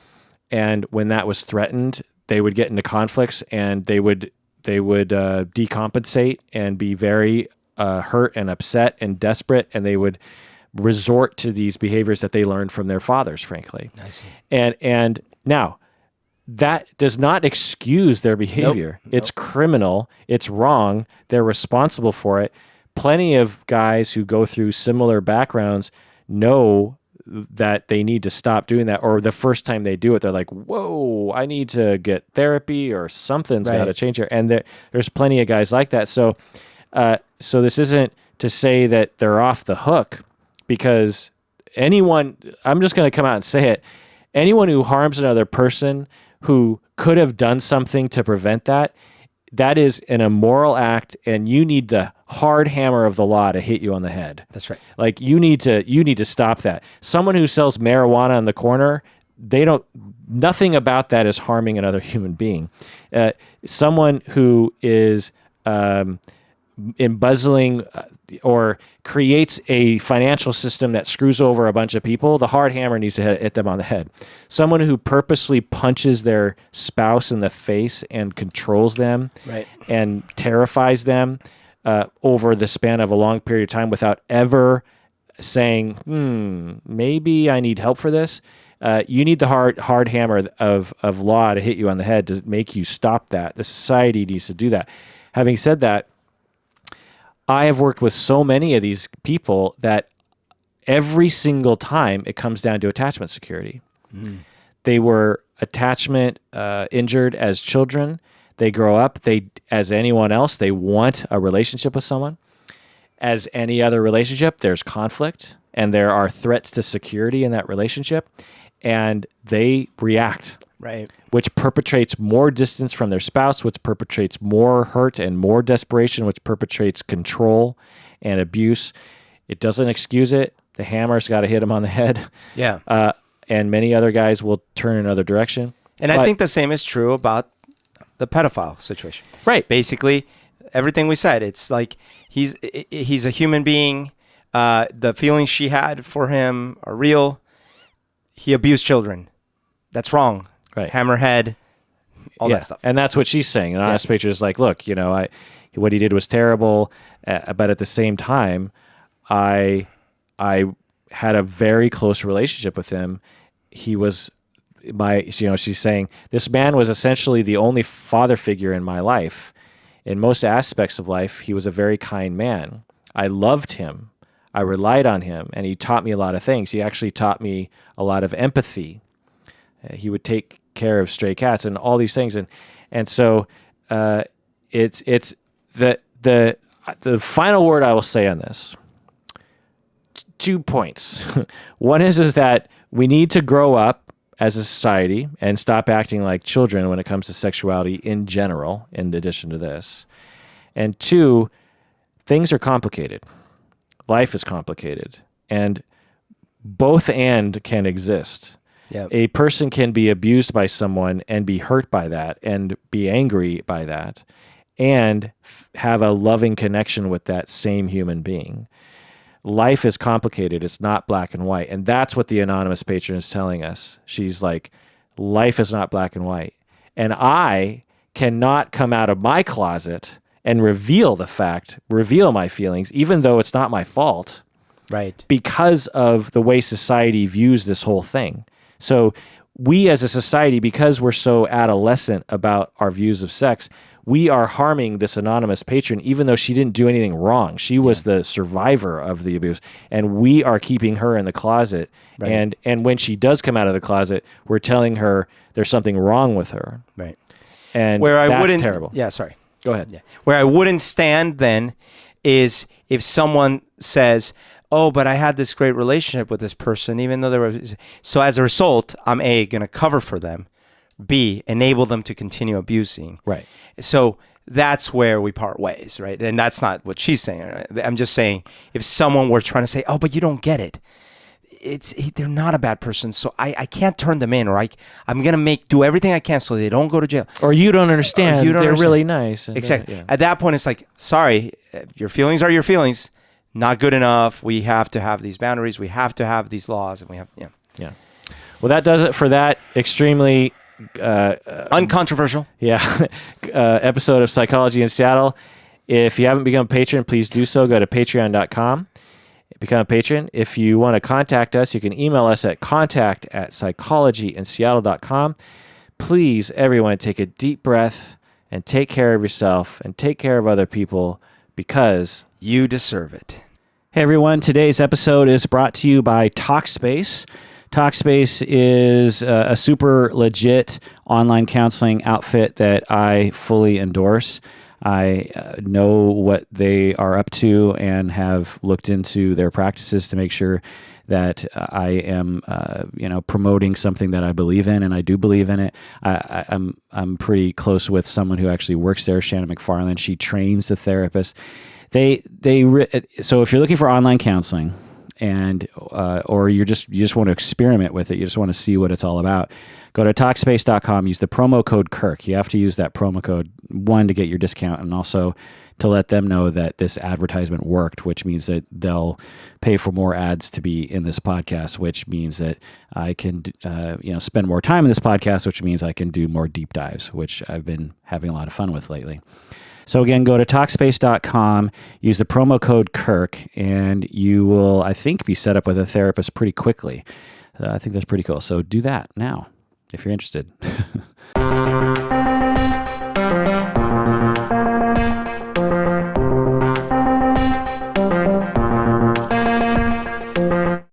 S1: And when that was threatened, they would get into conflicts, and they would decompensate and be very hurt and upset and desperate, and they would resort to these behaviors that they learned from their fathers, frankly.
S2: I see.
S1: And now, that does not excuse their behavior.
S2: Nope.
S1: It's criminal. It's wrong. They're responsible for it. Plenty of guys who go through similar backgrounds know that they need to stop doing that, or the first time they do it, they're like, whoa, I need to get therapy or something's got to change here. And there's plenty of guys like that. So this isn't to say that they're off the hook, because I'm just going to come out and say it, anyone who harms another person who could have done something to prevent that is an immoral act, and you need the hard hammer of the law to hit you on the head.
S2: That's right.
S1: Like, you need to stop that. Someone who sells marijuana on the corner, nothing about that is harming another human being. Someone who is embezzling or creates a financial system that screws over a bunch of people, the hard hammer needs to hit them on the head. Someone who purposely punches their spouse in the face and controls them and terrifies them over the span of a long period of time without ever saying, maybe I need help for this. You need the hard hammer of law to hit you on the head to make you stop that. The society needs to do that. Having said that, I have worked with so many of these people that every single time it comes down to attachment security. They were attachment injured as children. They grow up. As anyone else, they want a relationship with someone. As any other relationship, there's conflict, and there are threats to security in that relationship, and they react.
S2: Right.
S1: Which perpetrates more distance from their spouse, which perpetrates more hurt and more desperation, which perpetrates control and abuse. It doesn't excuse it. The hammer's got to hit them on the head.
S2: Yeah.
S1: And many other guys will turn another direction.
S2: And I think the same is true about the pedophile situation.
S1: Right.
S2: Basically, everything we said, it's like he's a human being. The feelings she had for him are real. He abused children. That's wrong.
S1: Right.
S2: Hammerhead, all that stuff.
S1: And that's what she's saying. An honest picture is like, look, what he did was terrible, but at the same time, I had a very close relationship with him. He was she's saying, this man was essentially the only father figure in my life. In most aspects of life, he was a very kind man. I loved him. I relied on him, and he taught me a lot of things. He actually taught me a lot of empathy. He would take care of stray cats and all these things, and so it's the final word I will say on this. 2 points. One is that we need to grow up as a society and stop acting like children when it comes to sexuality in general, in addition to this. And 2, things are complicated. Life is complicated, and both and can exist.
S2: Yeah.
S1: A person can be abused by someone and be hurt by that and be angry by that and have a loving connection with that same human being. Life is complicated. It's not black and white. And that's what the anonymous patron is telling us. She's like, life is not black and white. And I cannot come out of my closet and reveal my feelings, even though it's not my fault.
S2: Right.
S1: Because of the way society views this whole thing. So we as a society, because we're so adolescent about our views of sex, we are harming this anonymous patron, even though she didn't do anything wrong. She was the survivor of the abuse, and we are keeping her in the closet.
S2: Right.
S1: And when she does come out of the closet, we're telling her there's something wrong with her.
S2: Right.
S1: And
S2: Where
S1: that's
S2: I wouldn't,
S1: terrible.
S2: Yeah, sorry.
S1: Go ahead.
S2: Yeah. Where I wouldn't stand then is if someone says, oh, but I had this great relationship with this person, even though there was... So as a result, I'm A, going to cover for them, B, enable them to continue abusing.
S1: Right.
S2: So that's where we part ways, right? And that's not what she's saying. Right? I'm just saying, if someone were trying to say, oh, but you don't get it, they're not a bad person, so I can't turn them in, or I'm going to do everything I can so they don't go to jail.
S1: Or you don't understand.
S2: You don't
S1: they're
S2: understand.
S1: really nice.
S2: Exactly.
S1: Yeah.
S2: At that point, it's like, sorry, your feelings are your feelings. Not good enough. We have to have these boundaries. We have to have these laws, and we have,
S1: Yeah. Well, that does it for that extremely
S2: uncontroversial.
S1: Episode of Psychology in Seattle. If you haven't become a patron, please do so. Go to patreon.com. Become a patron. If you want to contact us, you can email us at contact@psychologyinseattle.com. Please, everyone, take a deep breath and take care of yourself and take care of other people, because
S2: you deserve it.
S3: Hey everyone, today's episode is brought to you by Talkspace. Talkspace is a super legit online counseling outfit that I fully endorse. I know what they are up to and have looked into their practices to make sure that I am, promoting something that I believe in, and I do believe in it. I'm pretty close with someone who actually works there, Shannon McFarland. She trains the therapists. So if you're looking for online counseling, and or you just want to experiment with it, you just want to see what it's all about, go to Talkspace.com, use the promo code Kirk. You have to use that promo code, one, to get your discount, and also to let them know that this advertisement worked, which means that they'll pay for more ads to be in this podcast, which means that I can spend more time in this podcast, which means I can do more deep dives, which I've been having a lot of fun with lately. So again, go to Talkspace.com, use the promo code Kirk, and you will, I think, be set up with a therapist pretty quickly. I think that's pretty cool. So do that now if you're interested.